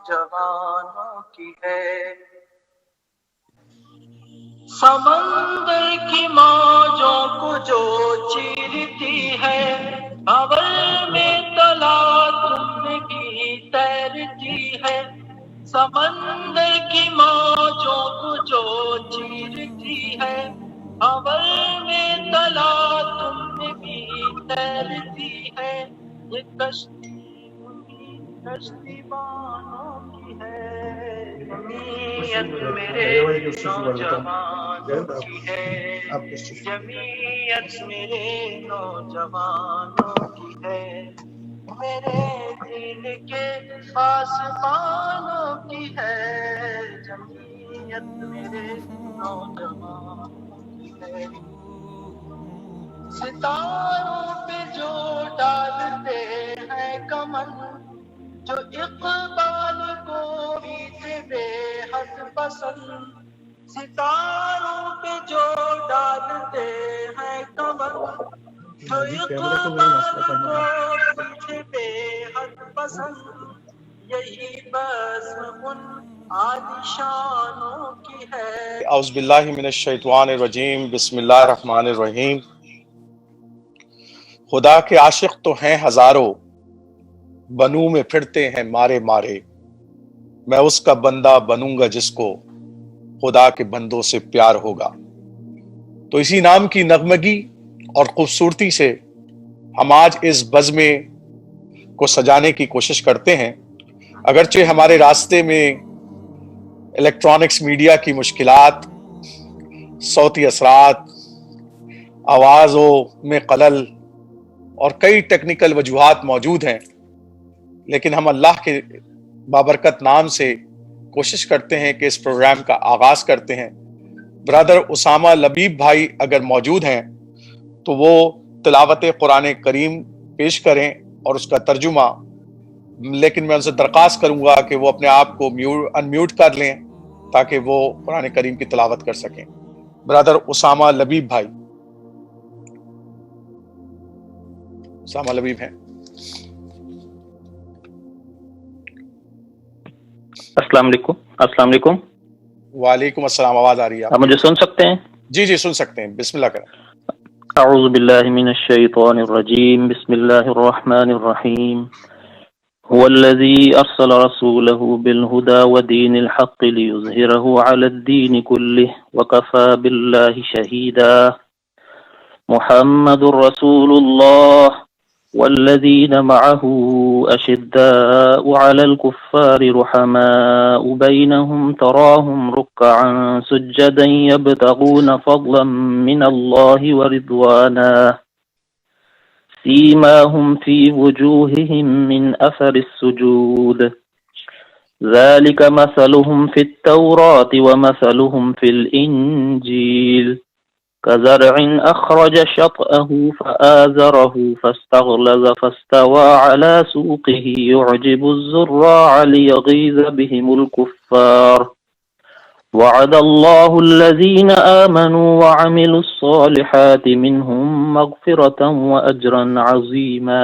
نوجوانوں کی ہے، سمندر کی موجوں کو جو چیرتی ہے، بھنور میں تلا تم بھی تیرتی ہے، سمندر کی موجوں کو جو چیرتی ہے، بھنور میں تلا تم بھی تیرتی ہے، یہ کشتی کشتی بانوں کی ہے، جمعیت میرے نوجوانوں کی ہے، جمعیت میرے نوجوانوں کی ہے، میرے دل کے آسمانوں کی ہے، جمعیت میرے نوجوانوں کی ہے، ستاروں پہ جو ڈالتے ہیں کمن، جو اقبال کو بھی تھے بے حد پسند، ستاروں پہ جو ڈالتے ہیں کمن، جو اقبال کو بھی تھے بے حد پسند، یہی بزم ان عالیشانوں کی ہے۔ اعوذ باللہ من الشیطان الرجیم، بسم اللہ الرحمن الرحیم۔ خدا کے عاشق تو ہیں ہزاروں، بنوں میں پھرتے ہیں مارے مارے، میں اس کا بندہ بنوں گا جس کو خدا کے بندوں سے پیار ہوگا۔ تو اسی نام کی نغمگی اور خوبصورتی سے ہم آج اس بزم کو سجانے کی کوشش کرتے ہیں۔ اگرچہ ہمارے راستے میں الیکٹرانکس میڈیا کی مشکلات، صوتی اثرات، آوازوں میں خلل اور کئی ٹیکنیکل وجوہات موجود ہیں، لیکن ہم اللہ کے بابرکت نام سے کوشش کرتے ہیں کہ اس پروگرام کا آغاز کرتے ہیں۔ برادر اسامہ لبیب بھائی اگر موجود ہیں تو وہ تلاوت قرآن کریم پیش کریں اور اس کا ترجمہ، لیکن میں ان سے درخواست کروں گا کہ وہ اپنے آپ کو انمیوٹ کر لیں تاکہ وہ قرآن کریم کی تلاوت کر سکیں۔ برادر اسامہ لبیب بھائی، اسامہ لبیب ہیں؟ السلام علیکم۔ السلام علیکم۔ وعلیکم السلام، آواز آ رہی ہے آپ مجھے سن سکتے ہیں؟ جی سن سکتے ہیں، بسم اللہ کریں۔ اعوذ باللہ من الشیطان الرجیم، بسم اللہ الرحمن الرحیم۔ هو الذي أرسل رسوله بالهدى ودين الحق ليظهره على الدين كله وكفى بالله شهيدا۔ محمد رسول الله والذين معه أشداء على الكفار رحماء بينهم تراهم ركعا سجدا يبتغون فضلا من الله ورضوانا سيماهم في وجوههم من أثر السجود ذلك مثلهم في التوراة ومثلهم في الإنجيل كزرع أخرج شطأه فآزره فاستغلظ فاستوى على سوقه يعجب الزراع ليغيظ بهم الكفار وعد الله الذين آمنوا وعملوا الصالحات منهم مغفرة وأجرا عظيما۔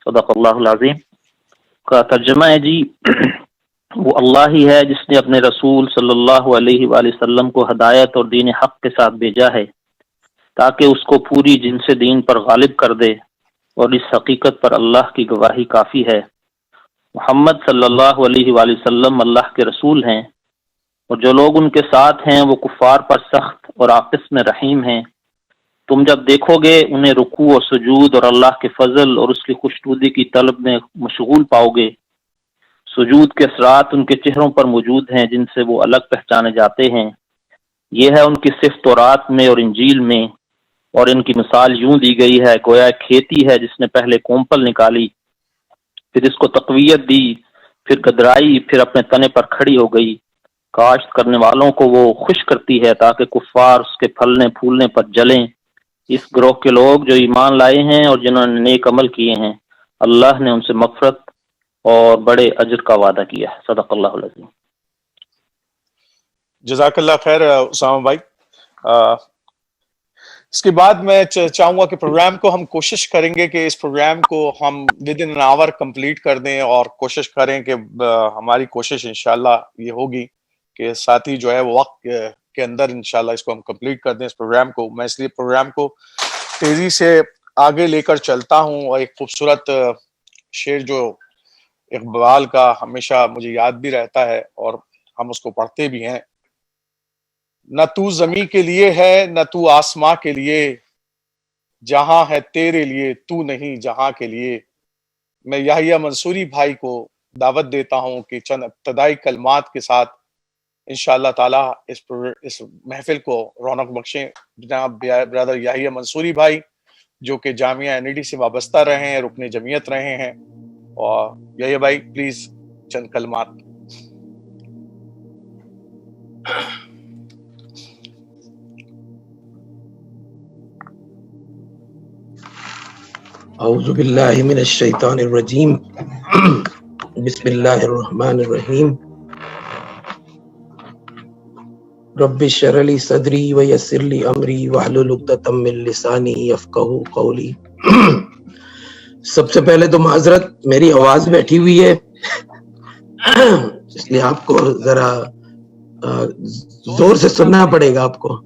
صدق اللہ العظیم۔ کا ترجمہ ہے جی، وہ اللہ ہی ہے جس نے اپنے رسول صلی اللہ علیہ وآلہ وسلم کو ہدایت اور دین حق کے ساتھ بھیجا ہے تاکہ اس کو پوری جنس دین پر غالب کر دے، اور اس حقیقت پر اللہ کی گواہی کافی ہے۔ محمد صلی اللہ علیہ وآلہ وسلم اللہ کے رسول ہیں، اور جو لوگ ان کے ساتھ ہیں وہ کفار پر سخت اور آپس میں رحیم ہیں۔ تم جب دیکھو گے انہیں رکوع و سجود اور اللہ کے فضل اور اس کی خوشنودی کی طلب میں مشغول پاؤ گے۔ سجود کے اثرات ان کے چہروں پر موجود ہیں جن سے وہ الگ پہچانے جاتے ہیں۔ یہ ہے ان کی صفت تورات میں اور انجیل میں، اور ان کی مثال یوں دی گئی ہے، گویا کھیتی ہے جس نے پہلے کومپل نکالی، پھر اس کو تقویت دی، پھر گدرائی، پھر اپنے تنے پر کھڑی ہو گئی۔ کاشت کرنے والوں کو وہ خوش کرتی ہے تاکہ کفار اس کے پھلنے پھولنے پر جلیں۔ اس گروہ کے لوگ جو ایمان لائے ہیں اور جنہوں نے نیک عمل کیے ہیں، اللہ نے ان سے مغفرت اور بڑے اجر کا وعدہ کیا ہے۔ صدق اللہ العظیم۔ جزاک اللہ خیر اسامہ بھائی۔ اس کے بعد میں چاہوں گا کہ پروگرام کو ہم کوشش کریں گے کہ اس پروگرام کو ہم with in an hour complete کر دیں، اور کوشش کریں کہ ہماری کوشش انشاءاللہ یہ ہوگی کہ ساتھی جو ہے وہ وقت کے اندر انشاءاللہ اس کو ہم کمپلیٹ کر دیں اس پروگرام کو. میں اس لیے پروگرام کو تیزی سے آگے لے کر چلتا ہوں، اور ایک خوبصورت شعر جو اقبال کا ہمیشہ مجھے یاد بھی رہتا ہے اور ہم اس کو پڑھتے بھی ہیں. نہ تو زمین کے لیے ہے نہ تو آسماں کے لیے، جہاں ہے تیرے لیے تو نہیں جہاں کے لیے. میں یحییٰ منصوری بھائی کو دعوت دیتا ہوں کہ چند ابتدائی کلمات کے ساتھ انشاءاللہ تعالی اس محفل کو رونق بخشیں. جناب برادر یحییٰ منصوری بھائی جو کہ جامعہ NED سے وابستہ رہے ہیں، رکن جمعیت رہے ہیں. اور یحییٰ بھائی پلیز چند کلمات. اعوذ باللہ من الشیطان الرجیم بسم اللہ الرحمن الرحیم. رب اشرح لی صدری ویسر لی امری واحلل عقدۃ من لسانی یفقہوا قولی. سب سے پہلے تو معذرت، میری آواز بیٹھی ہوئی ہے اس لیے آپ کو ذرا زور سے سننا پڑے گا آپ کو.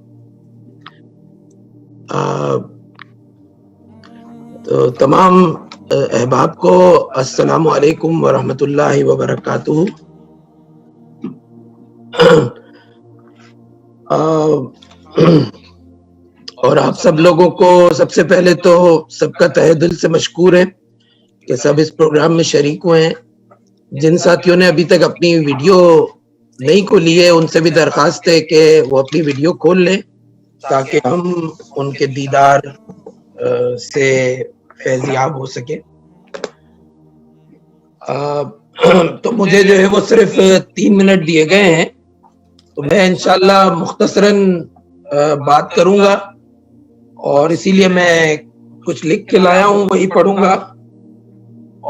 تو تمام احباب کو السلام علیکم ورحمۃ اللہ وبرکاتہ. اور آپ سب لوگوں کو سب سے پہلے تو سب کا تہہ دل سے مشکور ہے کہ سب اس پروگرام میں شریک ہوئے ہیں. جن ساتھیوں نے ابھی تک اپنی ویڈیو نہیں کھولی ہے ان سے بھی درخواست ہے کہ وہ اپنی ویڈیو کھول لیں تاکہ ہم ان کے دیدار سے فیضیاب ہو سکے. تو مجھے جو ہے وہ صرف 3 منٹ دیے گئے ہیں، تو میں انشاءاللہ مختصراً بات کروں گا، اور اسی لیے میں کچھ لکھ کے لایا ہوں وہی پڑھوں گا،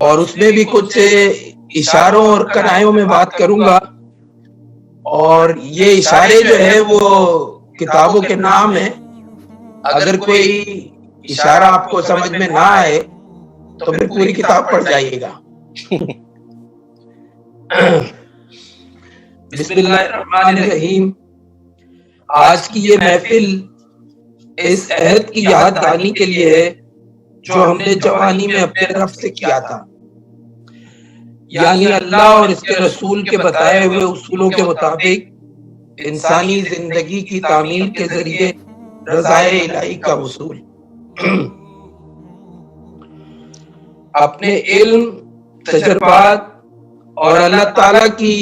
اور اس میں بھی کچھ اشاروں اور کنایوں میں بات کروں گا. اور یہ اشارے جو ہے وہ کتابوں کے نام ہیں. اگر کوئی اشارہ آپ کو سمجھ میں نہ آئے تو پھر پوری کتاب پڑھ جائیے گا. بسم اللہ الرحمن الرحیم. آج کی یہ محفل اس عہد کی یاد دہانی کے لیے ہے جو ہم نے جوانی میں اپنے رب سے کیا تھا، یعنی اللہ اور اس کے رسول کے بتائے ہوئے اصولوں کے مطابق انسانی زندگی کی تعمیر کے ذریعے رضائے الہی کا وصول. اپنے علم، تجربات اور اللہ تعالی کی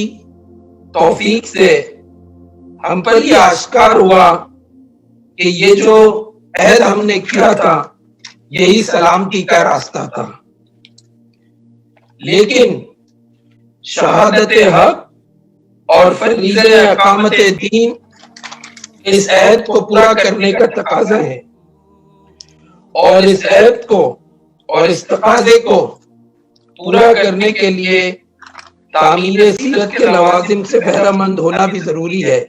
توفیق سے ہم پر یہ آشکار ہوا کہ یہ جو عہد ہم نے کیا تھا یہی سلامتی کا راستہ تھا. لیکن شہادت حق اور فریضہ اقامت دین اس عہد کو پورا کرنے کا تقاضا ہے، اور اس عہد کو اور اس تقاضے کو پورا کرنے کے لیے تعمیر سیرت کے لوازم سے بہرہ مند ہونا بھی ضروری ہے،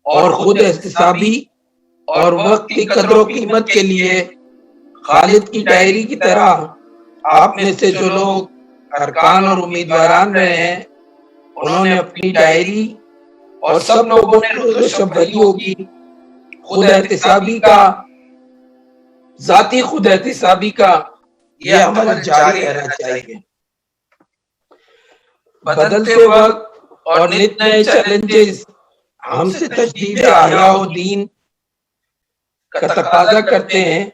اور خود احتسابی اور وقت کی قدر و قیمت کے لیے خالد کی ڈائری کی طرح آپ میں سے جو لوگ ارکان اور امیدواران رہے ہیں انہوں نے اپنی ڈائری، اور سب لوگوں نے روز و شب بھری ہوگی، خود احتسابی کا، ذاتی خود احتسابی کا یہ عمل جاری رہنا چاہیے. بدلتے وقت اور نت نئے چیلنجز ہم سے تجدید احیاء و دین کا تقاضا کرتے ہیں.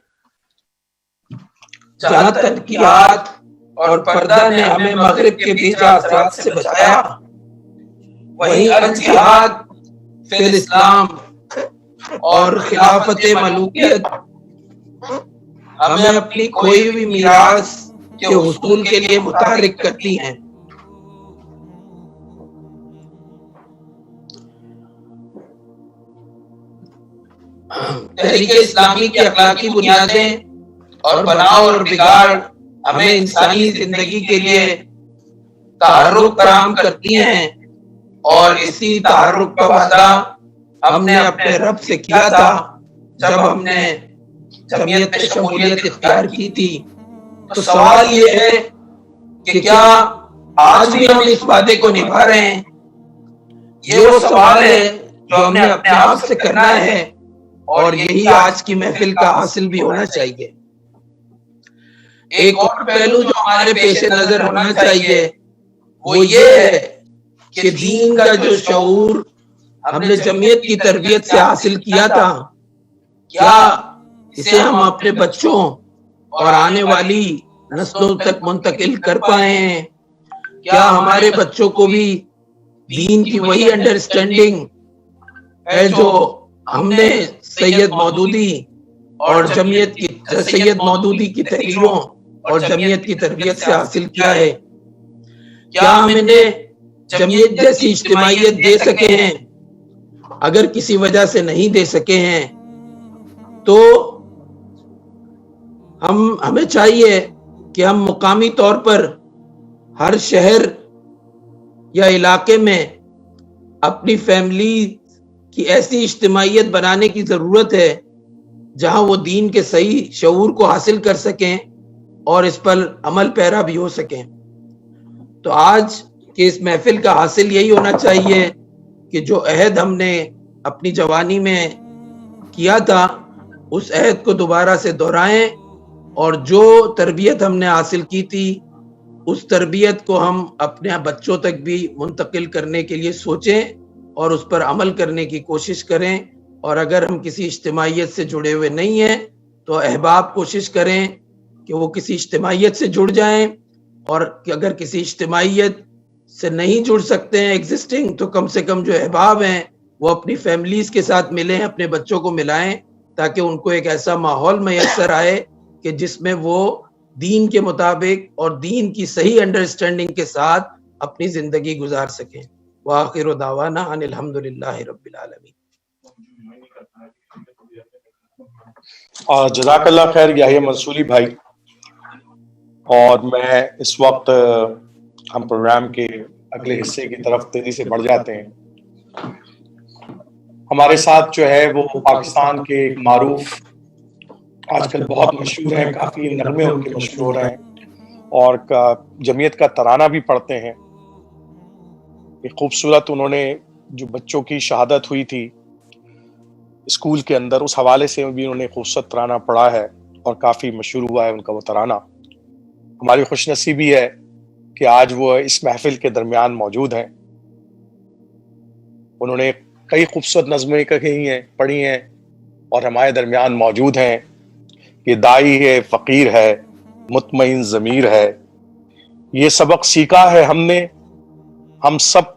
جہاں تنقیات اور پردہ نے ہمیں مغرب کے بیجا اثرات سے بچایا، وہیں الجہاد فی الاسلام اور خلافت ملوکیت ہمیں اپنی کھوئی ہوئی میراث کے حصول کے لیے متحرک کرتی ہیں. تحریک اسلامی کی اخلاقی بنیادیں اور بناؤ اور بگاڑ ہمیں انسانی زندگی کے لیے تحرک فراہم کرتی ہیں، اور اسی تحرک کا وعدہ ہم نے اپنے رب سے کیا تھا جب ہم نے جمعیت میں شمولیت اختیار کی تھی. تو سوال یہ ہے کہ کیا آج بھی ہم اس وعدے کو نبھا رہے ہیں؟ یہ وہ سوال ہے جو ہم نے اپنے آپ سے کرنا ہے، اور یہی آج کی محفل کا حاصل بھی ہونا چاہیے. ایک اور پہلو جو ہمارے پیش نظر ہونا چاہیے وہ یہ ہے کہ دین کا جو شعور ہم نے جمعیت کی تربیت سے حاصل کیا تھا، کیا اسے ہم اپنے بچوں اور آنے والی نسلوں تک منتقل کر پائے ہیں؟ کیا ہمارے بچوں کو بھی دین کی وہی انڈرسٹینڈنگ ہے جو ہم نے سید مودودی اور جمعیت کی سید مودودی کی تحریروں اور جمعیت کی تربیت سے حاصل کیا ہے؟ کیا ہم انہیں جمعیت جیسی اجتماعیت دے سکے ہیں؟ اگر کسی وجہ سے نہیں دے سکے ہیں تو ہمیں چاہیے کہ ہم مقامی طور پر ہر شہر یا علاقے میں اپنی فیملی کی ایسی اجتماعیت بنانے کی ضرورت ہے جہاں وہ دین کے صحیح شعور کو حاصل کر سکیں اور اس پر عمل پیرا بھی ہو سکیں. تو آج کے اس محفل کا حاصل یہی ہونا چاہیے کہ جو عہد ہم نے اپنی جوانی میں کیا تھا اس عہد کو دوبارہ سے دہرائیں، اور جو تربیت ہم نے حاصل کی تھی اس تربیت کو ہم اپنے بچوں تک بھی منتقل کرنے کے لیے سوچیں اور اس پر عمل کرنے کی کوشش کریں. اور اگر ہم کسی اجتماعیت سے جڑے ہوئے نہیں ہیں تو احباب کوشش کریں کہ وہ کسی اجتماعیت سے جڑ جائیں، اور اگر کسی اجتماعیت سے نہیں جڑ سکتے ہیں ایگزسٹنگ، تو کم سے کم جو احباب ہیں وہ اپنی فیملیز کے ساتھ ملیں، اپنے بچوں کو ملائیں، تاکہ ان کو ایک ایسا ماحول میسر آئے کہ جس میں وہ دین کے مطابق اور دین کی صحیح انڈرسٹینڈنگ کے ساتھ اپنی زندگی گزار سکیں. وآخر دعوانا ان الحمدللہ رب العالمین. جزاک اللہ خیر یحییٰ منصوری بھائی. اور میں اس وقت ہم پروگرام کے اگلے حصے کی طرف تیزی سے بڑھ جاتے ہیں. ہمارے ساتھ جو ہے وہ پاکستان کے ایک معروف آج کل بہت مشہور ہیں، کافی نغمے ان کے مشہور ہو رہے ہیں اور جمعیت کا ترانہ بھی پڑھتے ہیں. ایک خوبصورت انہوں نے جو بچوں کی شہادت ہوئی تھی اسکول کے اندر، اس حوالے سے بھی انہوں نے خوبصورت ترانہ پڑھا ہے اور کافی مشہور ہوا ہے ان کا وہ ترانہ. ہماری خوش نصیبی ہے کہ آج وہ اس محفل کے درمیان موجود ہیں. انہوں نے کئی خوبصورت نظمیں کہی ہیں، پڑھی ہیں اور ہمارے درمیان موجود ہیں. یہ دائی ہے، فقیر ہے، مطمئن ضمیر ہے، یہ سبق سیکھا ہے ہم نے، ہم سب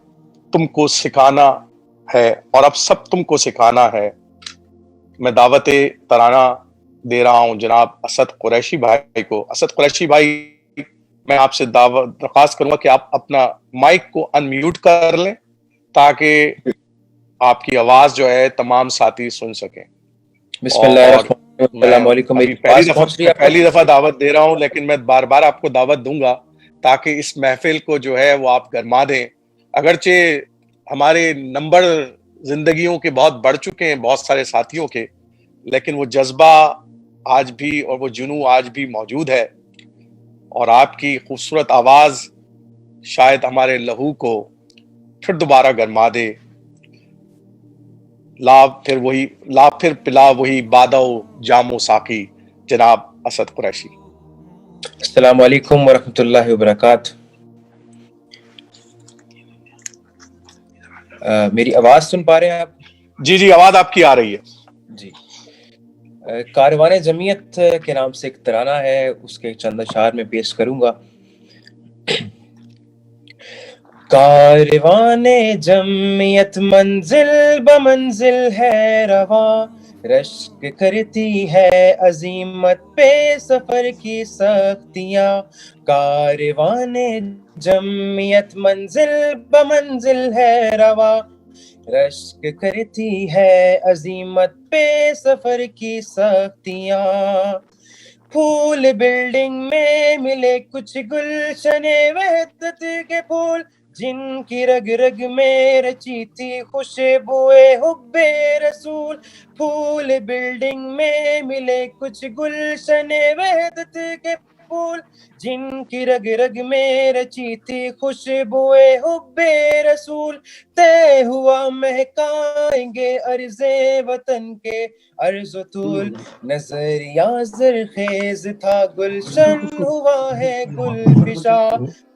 تم کو سکھانا ہے اور اب سب تم کو سکھانا ہے. میں دعوت ترانہ دے رہا ہوں جناب اسد قریشی بھائی کو. اسد قریشی بھائی، میں آپ سے درخواست کروں گا کہ آپ اپنا مائک کو انمیوٹ کر لیں تاکہ آپ کی آواز جو ہے تمام ساتھی سن سکیں. بسم اللہ الرحمن الرحیم. السلام علیکم. پہلی دفعہ دعوت دے رہا ہوں لیکن میں بار بار آپ کو دعوت دوں گا تاکہ اس محفل کو جو ہے وہ آپ گرما دیں. اگرچہ ہمارے نمبر زندگیوں کے بہت بڑھ چکے ہیں، بہت سارے ساتھیوں کے، لیکن وہ جذبہ آج بھی اور وہ جنون آج بھی موجود ہے، اور آپ کی خوبصورت آواز شاید ہمارے لہو کو پھر دوبارہ گرما دے. لا پھر پلا وہی بادہ و جام و ساقی. جناب اسد قریشی. السلام علیکم ورحمۃ اللہ وبرکاتہ. میری آواز سن پا رہے ہیں آپ؟ جی جی، آواز آپ کی آ رہی ہے. جی. کاروان جمعیت کے نام سے ایک ترانہ ہے، اس کے چند اشعار میں پیش کروں گا. کاروان جمعیت منزل بمنزل ہے رواں، رشک کرتی ہے عزیمت پہ سفر کی سختیاں. کاروان جمعیت منزل بمنزل ہے رواں، رشک کرتی ہے عزیمت پہ سفر کی سختیاں. پھول بلڈنگ میں ملے کچھ گلشن وحدت کے پھول، جن کی رگ رگ میں رچی تھی خوشبوئے حب رسول، پھول بلڈنگ میں ملے کچھ گلشن وحدت کے پھول، جن کی رگ رگ میں رچی تھی خوشبوئے حب رسول، طے ہوا مہکائیں گے عرض وطن کے عرض و طول، نظریہ زرخیز تھا گلشن ہوا ہے گل فشا،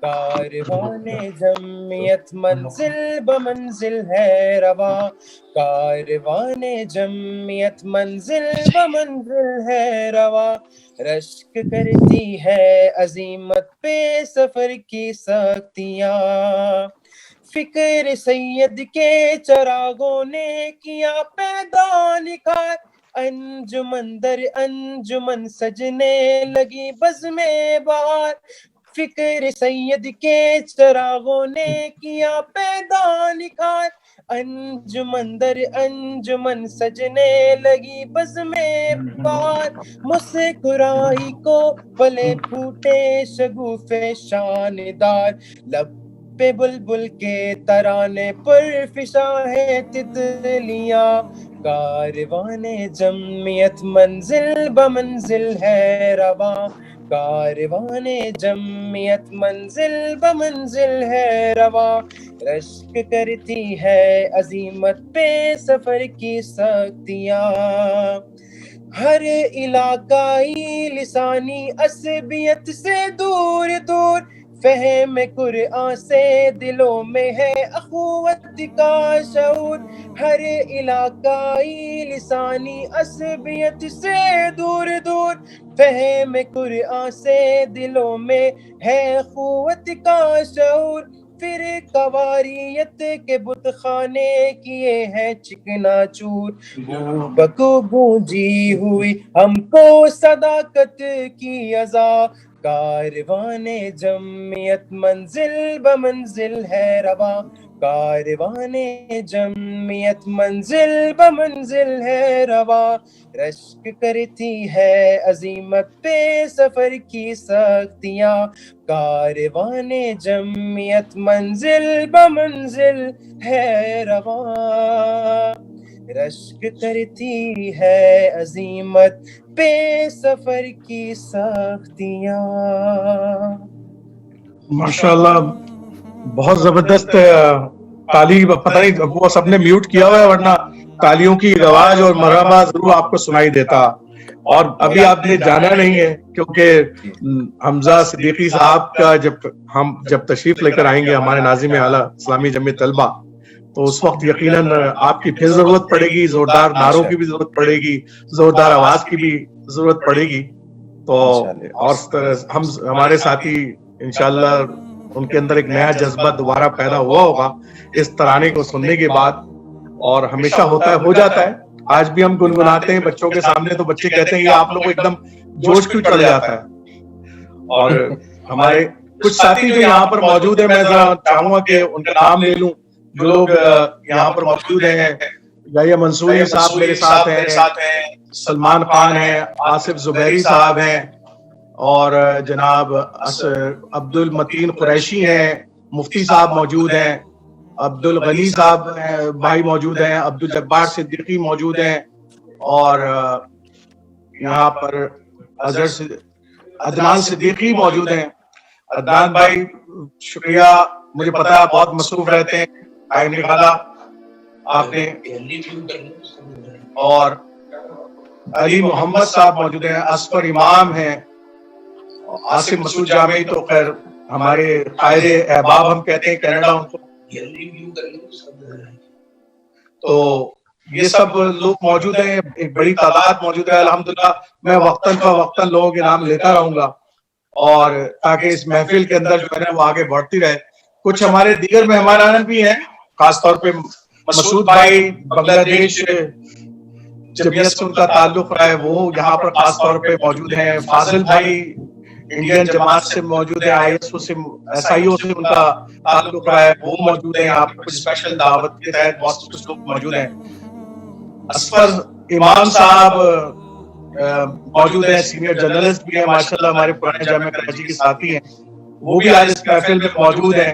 کاروان جمعیت منزل بمنزل ہے رواں، کاروان جمعیت منزل بمنزل ہے رواں، رشک کرتی ہے عظیمت پہ سفر کی سختیاں، فکر سید کے چراغوں نے کیا پیدا نکھار، انجمن در انجمن سجنے لگی بزم بہار، فکر سید کے چراغوں نے کیا پیدا نکھار، انجمن در انجمن سجنے لگی بزم بہار، مسکرائی کو پلے پھوٹے شگوفے شاندار، لب پہ بلبل کے ترانے پر فشاں ہے تتلیاں، کاروان جمعیت منزل بمنزل ہے رواں، کاروان جمعیت منزل بمنزل ہے رواں، رشک کرتی ہے عظیمت پہ سفر کی سختیاں، ہر علاقائی لسانی عصبیت سے دور دور، فہم قرآن سے دلوں میں ہے اخوت کا شعور، ہر علاقائی لسانی عصبیت سے دور دور، فہم قرآن سے دلوں میں ہے اخوت کا شعور، پھر قواریت کے بت خانے کیے ہیں چکنا چور، بو بکو گونجی ہوئی ہم کو صداقت کی اذا، کاروان جمعیت منزل بمنزل ہے رواں، کاروان جمعیت منزل بمنزل ہے رواں، رشک کرتی ہے عظیمت پہ سفر کی سختیاں، کاروان جمعیت منزل بمنزل ہے رواں، رشک کرتی ہے عظیمت پہ سفر کی سختیاں۔ ماشاءاللہ بہت زبردست تالی، پتہ نہیں وہ سب نے میوٹ کیا ہوا ہے ورنہ تالیوں کی آواز اور مرحبا ضرور آپ کو سنائی دیتا، اور ابھی آپ نے جانا نہیں ہے کیونکہ حمزہ صدیقی صاحب کا جب تشریف لے کر آئیں گے ہمارے ناظم اعلیٰ اسلامی جمعیت طلبہ، تو اس وقت یقیناً آپ کی پھر ضرورت پڑے گی، زوردار نعروں کی بھی ضرورت پڑے گی، زوردار آواز کی بھی ضرورت پڑے گی، تو اور ہم ہمارے ساتھی انشاءاللہ ان کے اندر ایک نیا جذبہ دوبارہ پیدا ہوا ہوگا اس ترانے کو سننے کے بعد، اور ہمیشہ ہو جاتا ہے، آج بھی ہم گنگناتے ہیں بچوں کے سامنے تو بچے کہتے ہیں یہ آپ لوگوں کو ایک دم جوش کیوں چڑھ جاتا ہے، اور ہمارے کچھ ساتھی جو یہاں پر موجود ہیں، میں ذرا چاہوں گا کہ ان کا نام لے لوں، جو لوگ یہاں پر موجود ہیں، یحییٰ منصوری صاحب میرے ساتھ ہیں، سلمان خان ہیں، آصف زبیری صاحب ہیں، اور جناب عبد المتین قریشی ہیں، مفتی صاحب موجود ہیں، عبد الغنی صاحب بھائی موجود ہیں، عبد الجبار صدیقی موجود ہیں، اور یہاں پر عدنان صدیقی موجود ہیں۔ عدنان بھائی شکریہ، مجھے پتا ہے بہت مصروف رہتے ہیں، ٹائم نکالا آپ نے، اور علی محمد صاحب موجود ہیں، اصفر امام ہیں، عاصم مسعود جامعی تو خیر ہمارے قائد احباب ہم کہتے ہیں کینیڈا ان کو، تو یہ سب لوگ موجود ہیں، ایک بڑی تعداد موجود ہے الحمدللہ۔ میں وقتاً فوقتاً لوگوں کے نام لیتا رہوں گا، اور تاکہ اس محفل کے اندر جو ہے نا وہ آگے بڑھتی رہے۔ کچھ ہمارے دیگر مہمان بھی ہیں، خاص طور پہ مسعود بھائی بنگلہ دیش جمعیت سے ان کا تعلق رہا ہے، وہ یہاں پر خاص طور پہ موجود ہیں۔ فاضل بھائی انڈین جماعت سے موجود ہیں، SIO سے ان کا تعلق رہا ہے، وہ موجود ہیں یہاں پر، کچھ اسپیشل دعوت کے تحت بہت کچھ لوگ موجود ہیں۔ اصفر امام صاحب موجود ہیں، سینئر جرنلسٹ بھی ہیں ماشاءاللہ، ہمارے پرانے جامعہ کراچی کے ساتھی ہیں، وہ بھی آج اس محفل میں موجود ہیں۔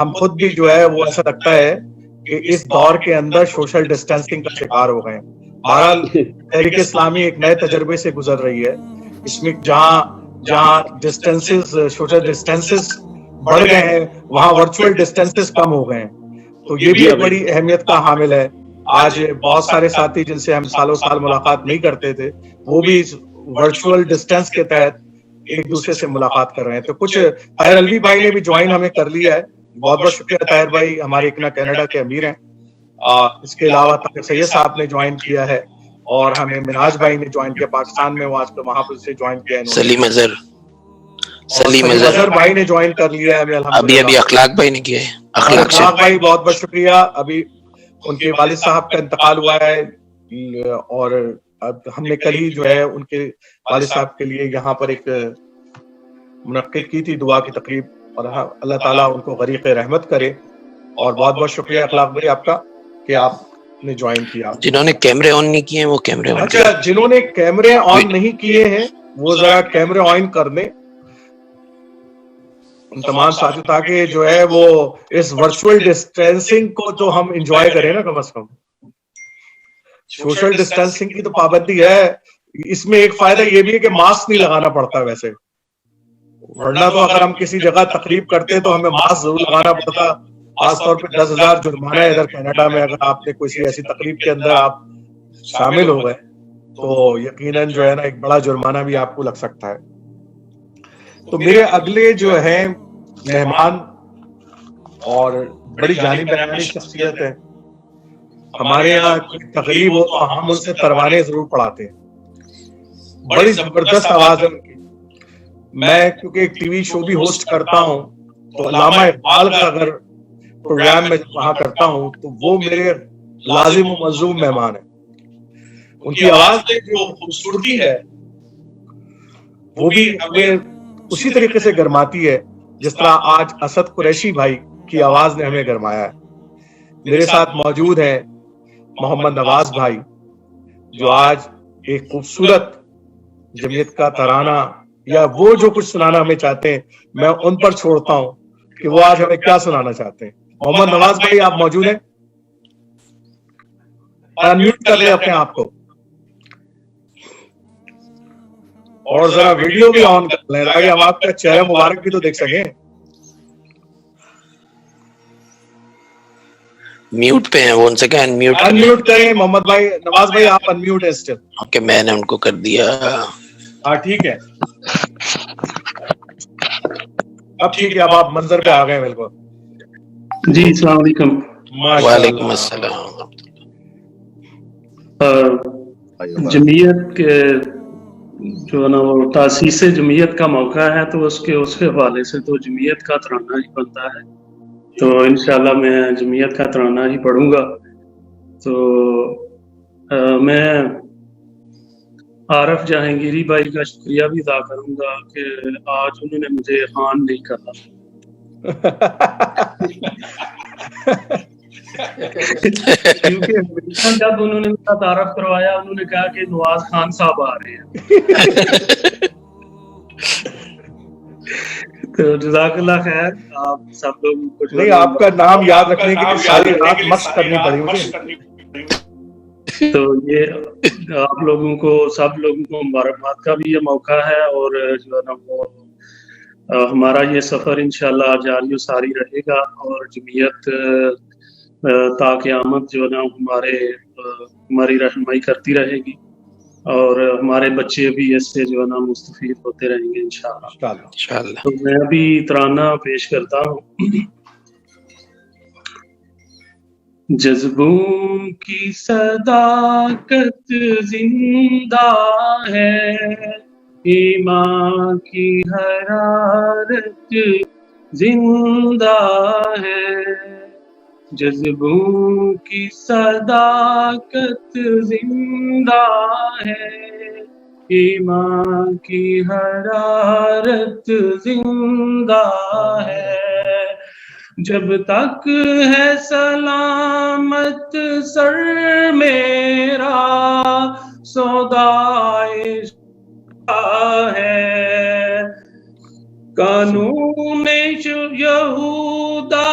ہم خود بھی جو ہے وہ ایسا لگتا ہے کہ اس دور کے اندر سوشل ڈسٹینسنگ کا شکار ہو گئے ہیں. بہرحال تحریک اسلامی ایک نئے تجربے سے گزر رہی ہے. اس میں جہاں ڈسٹینسز سوشل ڈسٹینسز بڑھ گئے ہیں وہاں ورچوئل ڈسٹینسز کم ہو گئے ہیں. تو یہ بھی ایک بڑی اہمیت کا حامل ہے. آج بہت سارے ساتھی جن سے ہم سالوں سال ملاقات نہیں کرتے تھے وہ بھی ورچوئل ڈسٹینس کے تحت ایک دوسرے سے ملاقات کر رہے ہیں. تو کچھ طاہر الوی بھائی نے بھی جوائن ہمیں کر لیا ہے. بہت بہت شکریہ طاہر بھائی, ہمارے اکنا کینیڈا کے امیر ہیں. اس کے علاوہ طاہر سید صاحب نے جوائن کیا ہے اور ہمیں مناج بھائی نے جوائن کیا پاکستان میں, وہ آج کل وہاں پر سے جوائن کیا ہے. سلیم اظہر بھائی نے جوائن کر لیا ہے ہمیں. ابھی اخلاق بھائی نے کیا ہے. اخلاق بھائی بہت بہت شکریہ. ابھی ان کے والد صاحب کا انتقال ہوا ہے اور اب ہم نے کل ہی جو ہے ان کے والد صاحب کے لیے یہاں پر ایک منعقد کی تھی دعا کی تقریب, اور اللہ تعالیٰ ان کو غریق رحمت کرے. اور بہت بہت شکریہ اخلاق بھائی آپ کا کہ آپ نے جوائن کیا. جنہوں نے کیمرے آن نہیں کیے ہیں وہ کیمرے آن. اچھا, جنہوں نے کیمرے آن نہیں کیے ہیں وہ ذرا کیمرے آن کر دیں ان تمام ساتھیوں, تاکہ جو ہے وہ اس ورچوئل ڈسٹینسنگ کو تو ہم انجوائے کریں نا. کم از کم سوشل ڈسٹینسنگ کی تو پابندی ہے. اس میں ایک فائدہ یہ بھی ہے کہ ماسک نہیں لگانا پڑتا ویسے, ورنہ تو اگر ہم کسی جگہ تقریب کرتے تو ہمیں ماسک ضرور لگانا پڑتا. خاص طور پہ 10,000 جرمانہ ہے ادھر کینیڈا میں اگر آپ نے کوئی ایسی تقریب کے اندر آپ شامل ہو گئے تو یقیناً جو ہے نا ایک بڑا جرمانہ بھی آپ کو لگ سکتا ہے. تو میرے اگلے جو ہیں مہمان اور بڑی جانی پہچانی شخصیت ہے, ہمارے یہاں کوئی تقریب ہو تو ہم ان سے تروانے ضرور پڑھاتے ہیں. بڑی زبردست آواز ہے ان کی. میں کیونکہ ایک ٹی وی شو بھی ہوسٹ کرتا ہوں تو علامہ اقبال کا اگر پروگرام میں وہاں کرتا ہوں تو وہ میرے لازم و ملزوم مہمان ہیں. ان کی آواز میں جو خوبصورتی ہے وہ بھی ہمیں اسی طریقے سے گرماتی ہے جس طرح آج اسد قریشی بھائی کی آواز نے ہمیں گرمایا ہے. میرے ساتھ موجود ہیں محمد نواز بھائی جو آج ایک خوبصورت جمعیت کا ترانہ یا وہ جو کچھ سنانا ہمیں چاہتے ہیں میں ان پر چھوڑتا ہوں کہ وہ آج ہمیں کیا سنانا چاہتے ہیں. محمد نواز بھائی آپ موجود ہیں؟ انمیوٹ کر لیں اپنے آپ کو اور ذرا ویڈیو بھی آن کر لیں تاکہ ہم آپ کا چہرہ مبارک بھی تو دیکھ سکیں. میوٹ پہ ہیں وہ, ان سے کہیں انمیوٹ کریں. محمد بھائی نواز بھائی آپ انمیوٹ ہیں اسٹل. اوکے, میں نے ان کو کر دیا. ہاں ٹھیک ہے, اب ٹھیک ہے, اب آپ منظر پہ آ گئے بالکل. جی السلام علیکم. وعلیکم السلام. جمعیت کے جو ہے نا وہ تاسیس جمعیت کا موقع ہے تو اس کے حوالے سے تو جمعیت کا ترانہ ہی بنتا ہے. تو انشاءاللہ میں جمعیت کا ترانہ ہی پڑھوں گا. تو میں عارف جہانگیری بھائی کا شکریہ بھی ادا کروں گا کہ آج انہوں نے مجھے خان نہیں کہا. کیونکہ جب انہوں نے میرا تعارف کروایا انہوں نے کہا کہ نواز خان صاحب آ رہے ہیں. تو جزاک اللہ خیر. آپ سب لوگ نہیں, آپ کا نام یاد رکھنے کے لیے ساری رات مشق کرنی پڑی مجھے. تو یہ آپ لوگوں کو سب لوگوں کو مبارکباد کا بھی یہ موقع ہے اور جو ہے نا وہ ہمارا یہ سفر انشاءاللہ جاری و ساری رہے گا اور جمعیت تا قیامت جو ہے نا ہماری رہنمائی کرتی رہے گی اور ہمارے بچے بھی اس سے جو ہے نا مستفید ہوتے رہیں گے انشاءاللہ. تو میں ابھی ترانہ پیش کرتا ہوں. جذبوں کی صداقت زندہ ہے, ایمان کی حرارت زندہ ہے. جذبوں کی صداقت زندہ ہے, ایمان کی حرارت زندہ ہے. جب تک ہے سلامت سر میرا سودائے ہے. قانون یہودا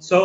100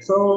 100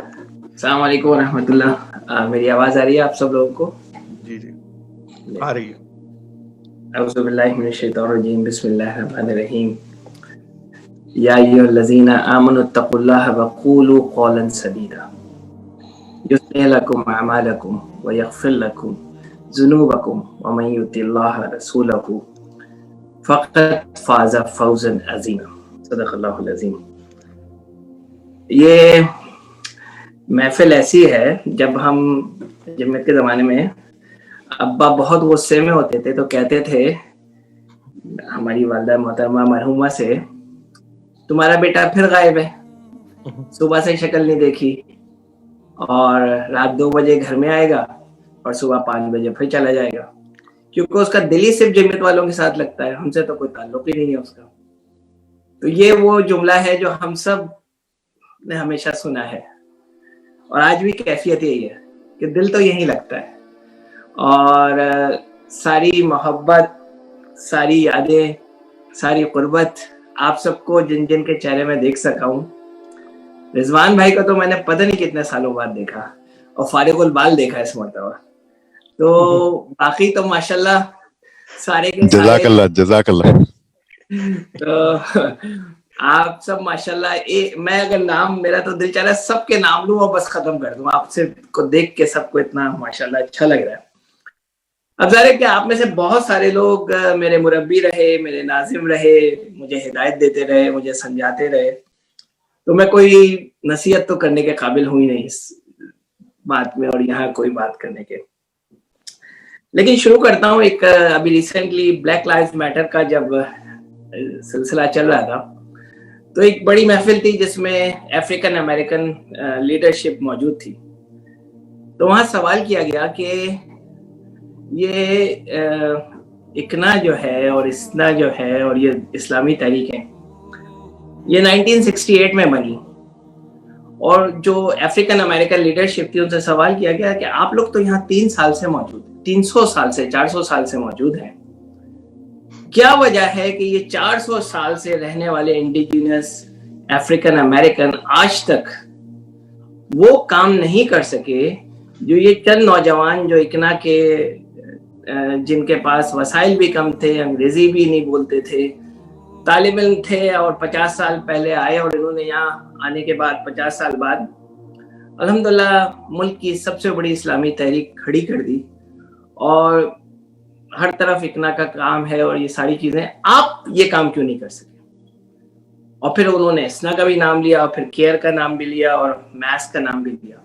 السلام علیکم ورحمۃ اللہ. میری آواز آ رہی ہے آپ سب لوگوں کو؟ جی جی آ رہی ہے. اعوذ باللہ من الشیطان الرجیم. بسم اللہ الرحمن الرحیم. یا ایھا الذین آمنوا اتقوا اللہ وقولوا قولا سدیدا یصلح لکم اعمالکم ویغفر لکم ذنوبکم ومن یطع اللہ ورسولہ فقد فاز فوزا عظیما. صدق اللہ العظیم. یہ محفل ایسی ہے جب ہم جمعیت کے زمانے میں ابا بہت غصے میں ہوتے تھے تو کہتے تھے ہماری والدہ محترمہ مرحومہ سے, تمہارا بیٹا پھر غائب ہے, صبح سے شکل نہیں دیکھی, اور رات 2 بجے گھر میں آئے گا اور صبح 5 بجے پھر چلا جائے گا, کیونکہ اس کا دل ہی صرف جمعیت والوں کے ساتھ لگتا ہے, ہم سے تو کوئی تعلق ہی نہیں ہے اس کا. تو یہ وہ جملہ ہے جو ہم سب نے ہمیشہ سنا ہے, اور آج بھی کیفیت یہی ہے کہ دل تو یہیں لگتا ہے, اور ساری محبت, ساری یادیں, ساری قربت آپ سب کو جن جن کے چہرے میں دیکھ سکا ہوں. رضوان بھائی کو تو میں نے پتہ نہیں کتنے سالوں بعد دیکھا, اور فارغ البال دیکھا اس مرتبہ. تو باقی تو ماشاءاللہ سارے کے سارے جزاک اللہ جزاک اللہ. تو آپ سب ماشاءاللہ, میں اگر نام, میرا تو دل چاہ رہا ہے سب کے نام لوں اور بس ختم کر دوں. آپ سے کو دیکھ کے سب کو اتنا ماشاءاللہ اچھا لگ رہا ہے. اب ظاہر ہے کہ آپ میں سے بہت سارے لوگ میرے مربی رہے, میرے ناظم رہے, مجھے ہدایت دیتے رہے, مجھے سمجھاتے رہے, تو میں کوئی نصیحت تو کرنے کے قابل ہوں ہی نہیں اس بات میں, اور یہاں کوئی بات کرنے کے. لیکن شروع کرتا ہوں. ایک ابھی ریسنٹلی بلیک لائیوز میٹر کا جب سلسلہ چل رہا تھا تو ایک بڑی محفل تھی جس میں افریقن امریکن لیڈرشپ موجود تھی. تو وہاں سوال کیا گیا کہ یہ اکنا جو ہے اور اسنا جو ہے اور یہ اسلامی تحریک ہے, یہ 1968 میں بنی, اور جو افریقن امریکن لیڈرشپ تھی ان سے سوال کیا گیا کہ آپ لوگ تو یہاں 3 سال سے موجود, 300 سال سے 400 سال سے موجود ہیں, کیا وجہ ہے کہ یہ 400 سال سے رہنے والے انڈیجینس افریقن امریکن آج تک وہ کام نہیں کر سکے جو یہ چند نوجوان جو اکنا کے, جن کے پاس وسائل بھی کم تھے, انگریزی بھی نہیں بولتے تھے, طالب علم تھے, اور 50 سال پہلے آئے, اور انہوں نے یہاں آنے کے بعد 50 سال بعد الحمدللہ ملک کی سب سے بڑی اسلامی تحریک کھڑی کر دی, اور ہر طرف اکنا کا کام ہے اور یہ ساری چیزیں. آپ یہ کام کیوں نہیں کر سکے؟ اور پھر انہوں نے اسنا کا بھی نام لیا, اور پھر کیئر کا نام بھی لیا, اور میس کا نام بھی لیا,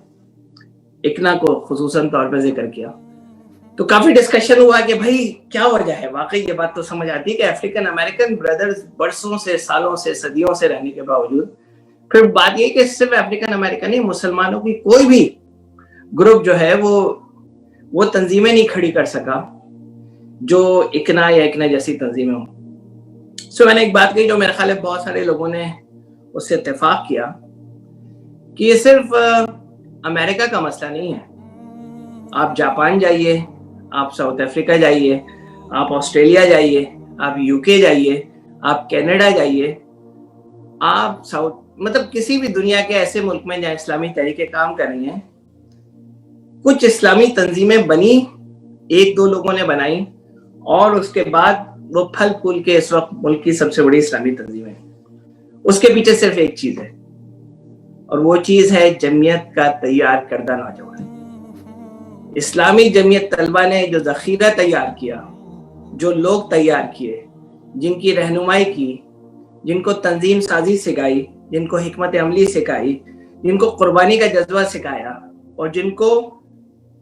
اکنا کو خصوصاً طور پر ذکر کیا. تو کافی ڈسکشن ہوا کہ بھائی کیا وجہ ہے. واقعی یہ بات تو سمجھ آتی ہے کہ افریقن امریکن بردرز برسوں سے, سالوں سے, صدیوں سے رہنے کے باوجود, پھر بات یہ کہ صرف افریقن امریکن نہیں, مسلمانوں کی کوئی بھی گروپ جو ہے وہ تنظیمیں نہیں کھڑی کر سکا جو اکنا یا اکنا جیسی تنظیمیں ہوں. سو میں نے ایک بات کہی جو میرے خیال ہے بہت سارے لوگوں نے اس سے اتفاق کیا کہ یہ صرف امریکہ کا مسئلہ نہیں ہے. آپ جاپان جائیے, آپ ساؤتھ افریقہ جائیے, آپ آسٹریلیا جائیے, آپ یو کے جائیے, آپ کینیڈا جائیے, آپ مطلب کسی بھی دنیا کے ایسے ملک میں جہاں اسلامی تحریکیں کام کر رہی ہیں, کچھ اسلامی تنظیمیں بنی, 1-2 لوگوں نے بنائی, اور اس کے بعد وہ پھل پھول کے اس وقت ملک کی سب سے بڑی اسلامی تنظیمیں. اس کے پیچھے صرف ایک چیز ہے, اور وہ چیز ہے جمعیت کا تیار کردہ نوجوان. اسلامی جمعیت طلبہ نے جو ذخیرہ تیار کیا, جو لوگ تیار کیے, جن کی رہنمائی کی, جن کو تنظیم سازی سکھائی, جن کو حکمت عملی سکھائی, جن کو قربانی کا جذبہ سکھایا, اور جن کو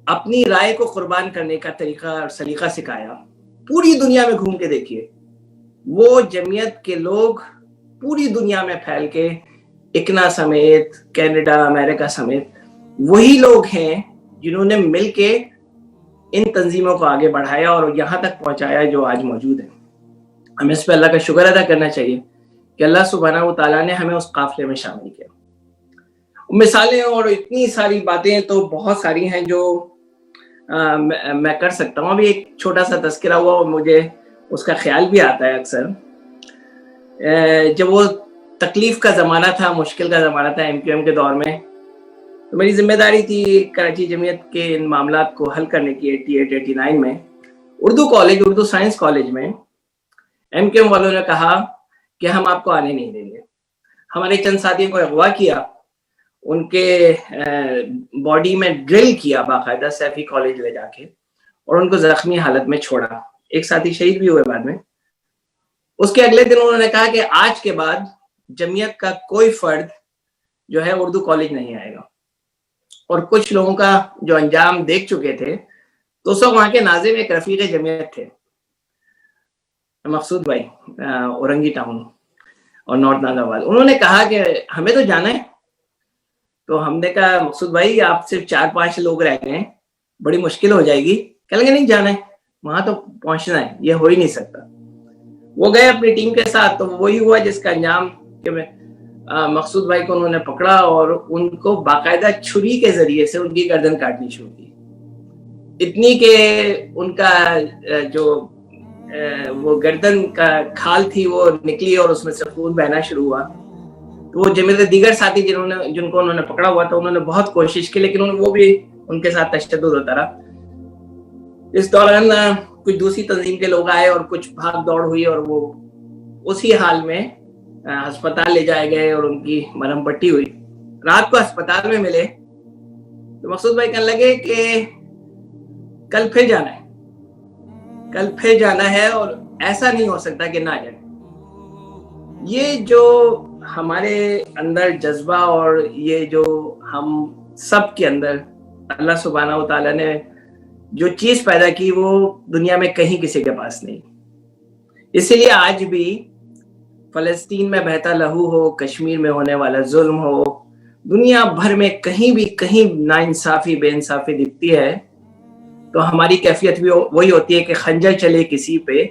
اپنی رائے کو قربان کرنے کا طریقہ اور سلیقہ سکھایا, پوری دنیا میں گھوم کے دیکھیے, وہ جمعیت کے لوگ پوری دنیا میں پھیل کے, اکنا سمیت, کینیڈا, امریکہ سمیت, وہی لوگ ہیں جنہوں نے مل کے ان تنظیموں کو آگے بڑھایا اور یہاں تک پہنچایا جو آج موجود ہے. ہمیں اس پہ اللہ کا شکر ادا کرنا چاہیے کہ اللہ سبحانہ و تعالیٰ نے ہمیں اس قافلے میں شامل کیا. مثالیں اور اتنی ساری باتیں تو بہت ساری ہیں جو میں کر سکتا ہوں. ابھی ایک چھوٹا سا تذکرہ ہوا اور مجھے اس کا خیال بھی آتا ہے اکثر. جب وہ تکلیف کا زمانہ تھا, مشکل کا زمانہ تھا MQM کے دور میں, تو میری ذمہ داری تھی کراچی جمعیت کے ان معاملات کو حل کرنے کی 88-89 میں Urdu college, Urdu science college میں ایم کیو ایم والوں نے کہا کہ ہم آپ کو آنے نہیں دیں گے. ہمارے چند ساتھیوں کو اغوا کیا، ان کے باڈی میں ڈرل کیا باقاعدہ سیفی کالج لے جا کے، اور ان کو زخمی حالت میں چھوڑا. ایک ساتھی شہید بھی ہوئے بعد میں. اس کے اگلے دن انہوں نے کہا کہ آج کے بعد جمعیت کا کوئی فرد جو ہے اردو کالج نہیں آئے گا. اور کچھ لوگوں کا جو انجام دیکھ چکے تھے، تو اس وقت وہاں کے ناظم ایک رفیق جمعیت تھے، مقصود بھائی، اورنگی ٹاؤن اور نارتھ ناظر آباد. انہوں نے کہا کہ ہمیں تو جانا ہے. تو ہم نے کہا مقصود بھائی آپ صرف 4-5 لوگ رہ گئے ہیں، بڑی مشکل ہو جائے گی. کہیں گے نہیں جانا ہے، وہاں تو پہنچنا ہے، یہ ہو ہی نہیں سکتا. وہ گئے اپنی ٹیم کے ساتھ، تو وہی ہوا جس کا انجام کہ مقصود بھائی کو انہوں نے پکڑا اور ان کو باقاعدہ چھری کے ذریعے سے ان کی گردن کاٹنی شروع کی. اتنی کہ ان کا جو وہ گردن کا کھال تھی وہ نکلی اور اس میں سے خون بہنا شروع ہوا. تو وہ جمعیت دیگر ساتھی جن کو انہوں نے پکڑا ہوا تھا، انہوں نے بہت کوشش کی، لیکن وہ بھی ان کے ساتھ تشدد ہوتا رہا. اس دوران کچھ دوسری تنظیم کے لوگ آئے اور کچھ بھاگ دوڑ ہوئی، اور وہ اسی حال میں ہسپتال لے جائے گئے اور ان کی مرہم پٹی ہوئی. رات کو ہسپتال میں ملے تو مقصود بھائی کہنے لگے کہ کل پھر جانا ہے، کل پھر جانا ہے، اور ایسا نہیں ہو سکتا کہ نہ جائے. یہ جو ہمارے اندر جذبہ اور یہ جو ہم سب کے اندر اللہ سبحانہ و تعالیٰ نے جو چیز پیدا کی وہ دنیا میں کہیں کسی کے پاس نہیں. اسی لیے آج بھی فلسطین میں بہتا لہو ہو، کشمیر میں ہونے والا ظلم ہو، دنیا بھر میں کہیں بھی کہیں ناانصافی بے انصافی دکھتی ہے، تو ہماری کیفیت بھی وہی ہوتی ہے کہ خنجر چلے کسی پہ،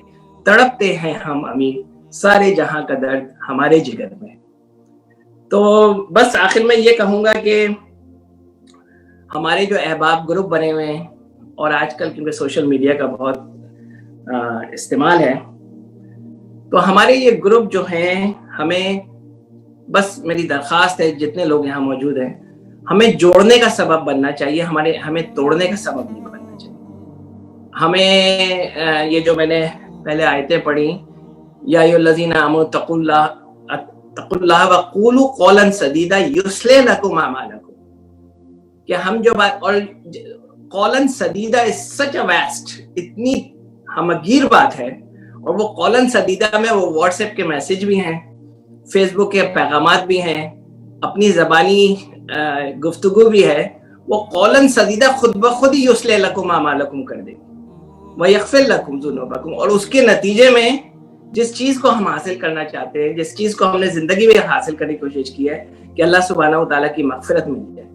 تڑپتے ہیں ہم امین، سارے جہاں کا درد ہمارے جگر میں. تو بس آخر میں یہ کہوں گا کہ ہمارے جو احباب گروپ بنے ہوئے ہیں، اور آج کل کیونکہ سوشل میڈیا کا بہت استعمال ہے، تو ہمارے یہ گروپ جو ہیں، ہمیں بس میری درخواست ہے جتنے لوگ یہاں موجود ہیں، ہمیں جوڑنے کا سبب بننا چاہیے، ہمیں توڑنے کا سبب نہیں بننا چاہیے. ہمیں یہ جو میں نے پہلے آیتیں پڑھی، یا ایھا الذین آمنوا اتقوا اللہ وقولوا قولا سدیدا یصلح لکم اعمالکم، کہ ہم جو بات، اور قولا سدیدا از سچ اے ویسٹ، اتنی ہمگیر بات ہے، اور وہ قولا سدیدا میں وہ واٹس ایپ کے میسج بھی ہیں، فیس بک کے پیغامات بھی ہیں، اپنی زبانی گفتگو بھی ہے. وہ قولا سدیدا خود بخود ہی یصلح لکم اعمالکم کر دے ویغفر لکم ذنوبکم. اور اس کے نتیجے میں جس چیز کو ہم حاصل کرنا چاہتے ہیں، جس چیز کو ہم نے زندگی میں حاصل کرنے کی کوشش کی ہے کہ اللہ سبحانہ و تعالیٰ کی مغفرت مل جائے،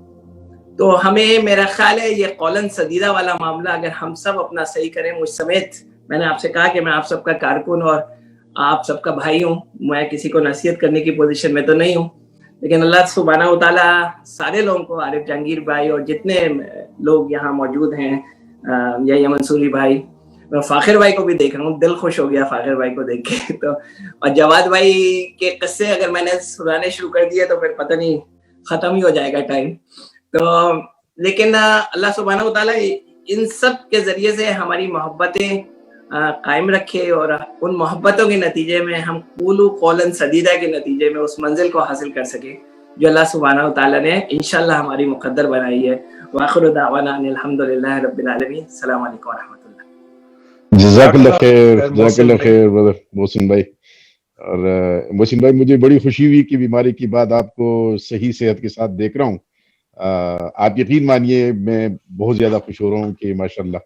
تو ہمیں، میرا خیال ہے یہ قولاً سدیدہ والا معاملہ اگر ہم سب اپنا صحیح کریں، مجھ سمیت، میں نے آپ سے کہا کہ میں آپ سب کا کارکن اور آپ سب کا بھائی ہوں، میں کسی کو نصیحت کرنے کی پوزیشن میں تو نہیں ہوں، لیکن اللہ سبحانہ و تعالیٰ سارے لوگوں کو، عارف جہانگیر بھائی اور جتنے لوگ یہاں موجود ہیں، یا منصوری بھائی، میں فاخر بھائی کو بھی دیکھ رہا ہوں، دل خوش ہو گیا فاخر بھائی کو دیکھ کے. تو اور جواد بھائی کے قصے اگر میں نے سنانے شروع کر دیے تو پھر پتہ نہیں ختم ہی ہو جائے گا ٹائم. تو لیکن اللہ سبحانہ و تعالیٰ ان سب کے ذریعے سے ہماری محبتیں قائم رکھے، اور ان محبتوں کے نتیجے میں ہم قولوا قولا سدیدا کے نتیجے میں اس منزل کو حاصل کر سکے جو اللہ سبحانہ و تعالیٰ نے انشاءاللہ ہماری مقدر بنائی ہے. وآخر دعوانا ان الحمدللہ رب العالمین. السلام علیکم ورحمۃ اللہ. جزاک اللہ خیر، جزاک اللہ خیر برادر محسن بھائی. اور محسن بھائی، مجھے بڑی خوشی ہوئی کہ بیماری کے بعد آپ کو صحیح صحت کے ساتھ دیکھ رہا ہوں. آپ یقین مانیے میں بہت زیادہ خوش ہو رہا ہوں کہ ماشاءاللہ،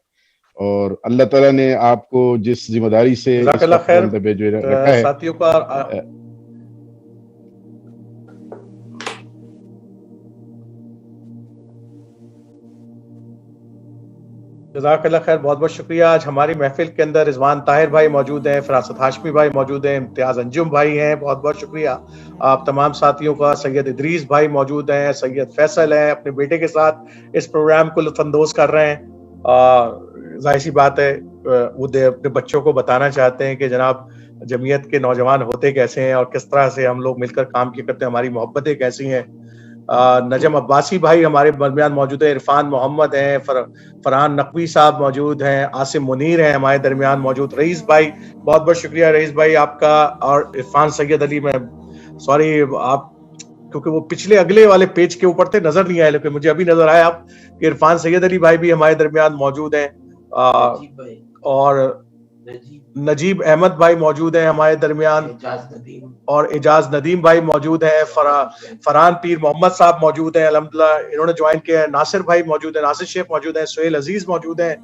اور اللہ تعالیٰ نے آپ کو جس ذمہ داری سے جزاک اللہ خیر رکھا ہے، ساتھیوں کا جزاک اللہ خیر، بہت بہت شکریہ. آج ہماری محفل کے اندر رضوان طاہر بھائی موجود ہیں، فراست ہاشمی بھائی موجود ہیں، امتیاز انجم بھائی ہیں، بہت بہت شکریہ آپ تمام ساتھیوں کا. سید ادریس بھائی موجود ہیں، سید فیصل ہیں، اپنے بیٹے کے ساتھ اس پروگرام کو لطف اندوز کر رہے ہیں. ظاہر سی بات ہے وہ اپنے بچوں کو بتانا چاہتے ہیں کہ جناب جمعیت کے نوجوان ہوتے کیسے ہیں اور کس طرح سے ہم لوگ مل کر کام کیا کرتے ہیں، ہماری محبتیں کیسی ہیں. نجم عباسی بھائی ہمارے درمیان موجود ہیں, عرفان محمد ہیں, فرحان نقوی صاحب موجود ہیں, عاصم منیر ہیں ہمارے درمیان موجود, رئیس بھائی بہت بہت شکریہ رئیس بھائی آپ کا, اور عرفان سید علی, میں سوری آپ کیونکہ وہ پچھلے اگلے والے پیج کے اوپر تھے نظر نہیں آئے, لیکن مجھے ابھی نظر آیا آپ کہ عرفان سید علی بھائی بھی ہمارے درمیان موجود ہیں, اور نجیب احمد بھائی موجود ہیں ہمارے درمیان, اور اعجاز ندیم بھائی موجود ہیں, فرحان پیر محمد صاحب موجود ہیں الحمدللہ, انہوں نے جوائن کیا ہے, ناصر بھائی موجود ہیں, ناصر شیخ موجود ہیں, سہیل عزیز موجود ہیں,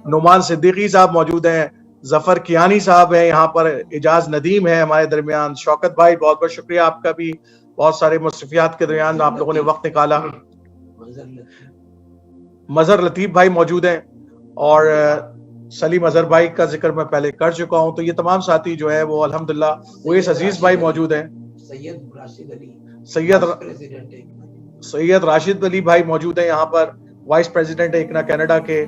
نعمان صدیقی صاحب موجود ہیں, ظفر کیانی صاحب ہیں یہاں پر, اعجاز ندیم ہے ہمارے درمیان, شوکت بھائی بہت بہت شکریہ آپ کا بھی, بہت سارے مصروفیات کے درمیان آپ لوگوں نے وقت نکالا, مظہر لطیف بھائی موجود ہیں, اور سلیم اظہر بھائی کا ذکر میں پہلے کر چکا ہوں. تو یہ تمام ساتھی جو ہے وہ الحمدللہ, اویس عزیز بھائی موجود ہیں, سید راشد علی بھائی موجود ہیں یہاں پر, وائس پریزیڈنٹ ہے اکنا کینیڈا کے,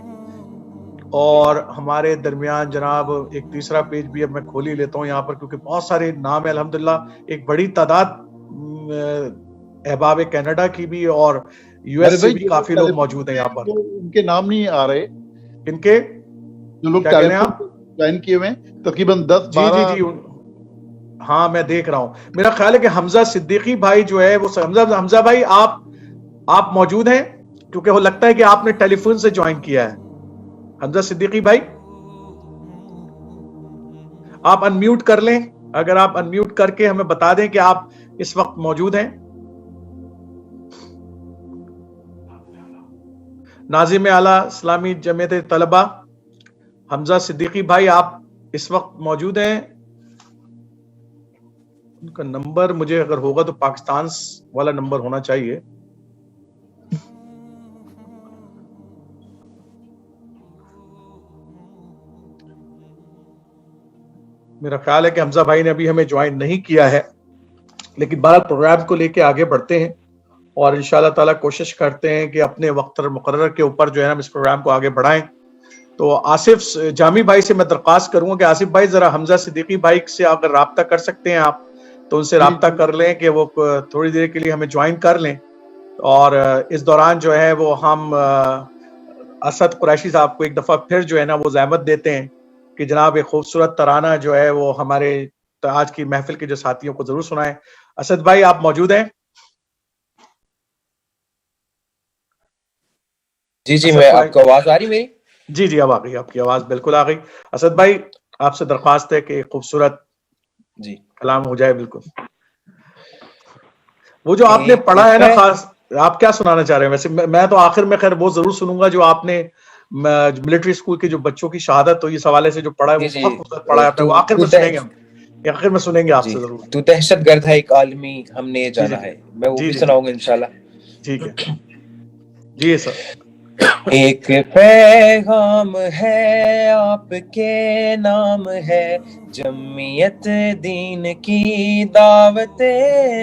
اور ہمارے درمیان جناب ایک تیسرا پیج بھی اب میں کھول ہی لیتا ہوں یہاں پر کیونکہ بہت سارے نام ہیں الحمدللہ, ایک بڑی تعداد احباب کینیڈا کی بھی اور یو ایس سے بھی کافی لوگ موجود ہیں یہاں پر. ان کے نام نہیں آ رہے, ان کے جو لوگ جوائن کیے ہوئے ہیں تقریباً 10-12. جی ہاں میں دیکھ رہا ہوں, میرا خیال ہے کہ حمزہ صدیقی بھائی جو ہے وہ, حمزہ بھائی آپ موجود ہیں کیونکہ وہ لگتا ہے کہ آپ نے ٹیلی فون سے جوائن کیا ہے. حمزہ صدیقی بھائی آپ انمیوٹ کر لیں, اگر آپ انمیوٹ کر کے ہمیں بتا دیں کہ آپ اس وقت موجود ہیں. ناظم اعلیٰ اسلامی جمعیت طلبہ حمزہ صدیقی بھائی آپ اس وقت موجود ہیں, ان کا نمبر مجھے اگر ہوگا تو پاکستان والا نمبر ہونا چاہیے. میرا خیال ہے کہ حمزہ بھائی نے ابھی ہمیں جوائن نہیں کیا ہے, لیکن بہرحال پروگرام کو لے کے آگے بڑھتے ہیں اور انشاءاللہ تعالیٰ کوشش کرتے ہیں کہ اپنے وقت مقرر کے اوپر جو ہے ہم اس پروگرام کو آگے بڑھائیں. تو آصف جامی بھائی سے میں درخواست کروں گا کہ آصف بھائی ذرا حمزہ صدیقی بھائی سے اگر رابطہ کر سکتے ہیں آپ تو ان سے رابطہ کر لیں کہ وہ تھوڑی دیر کے لیے ہمیں جوائن کر لیں, اور اس دوران جو ہے وہ ہم اسد قریشی صاحب کو ایک دفعہ پھر جو ہے نا وہ زحمت دیتے ہیں کہ جناب ایک خوبصورت ترانہ جو ہے وہ ہمارے آج کی محفل کے جو ساتھیوں کو ضرور سنائیں. اسد بھائی آپ موجود ہیں؟ جی میں آپ کو آواز آ رہی میری؟ جی اب آ گئی, آپ کی آواز بالکل آ گئی. اسد بھائی آپ سے درخواست ہے کہ خوبصورت کلام ہو جائے. بالکل وہ جو آپ نے پڑھا ہے نا, خاص آپ کیا سنانا چاہ رہے ہیں؟ ویسے میں تو آخر میں خیر وہ ضرور سنوں گا جو آپ نے ملٹری اسکول کے جو بچوں کی شہادت تو اس حوالے سے جو پڑھا ہے وہ بہت خوبصورت پڑھا ہے, وہ آخر میں سنیں گے, ہم آخر میں سنیں گے آپ سے ضرور. تو دہشت گرد ہے ایک عالمی ہم نے جانا ہے, میں وہ بھی سناؤں گا انشاءاللہ. ٹھیک ہے جی سر. ایک پیغام ہے آپ کے نام ہے, جمعیت دین کی دعوت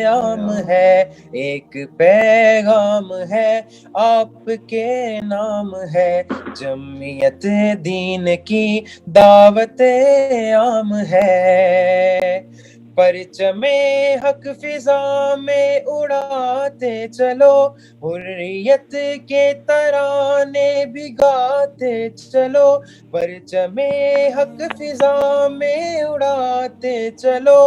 عام ہے. ایک پیغام ہے آپ کے نام ہے, جمعیت دین کی دعوت عام ہے. پرچم حق فضا میں اڑاتے چلو, حریت کے ترانے بگاتے چلو. پرچم حق فضا میں اڑاتے چلو,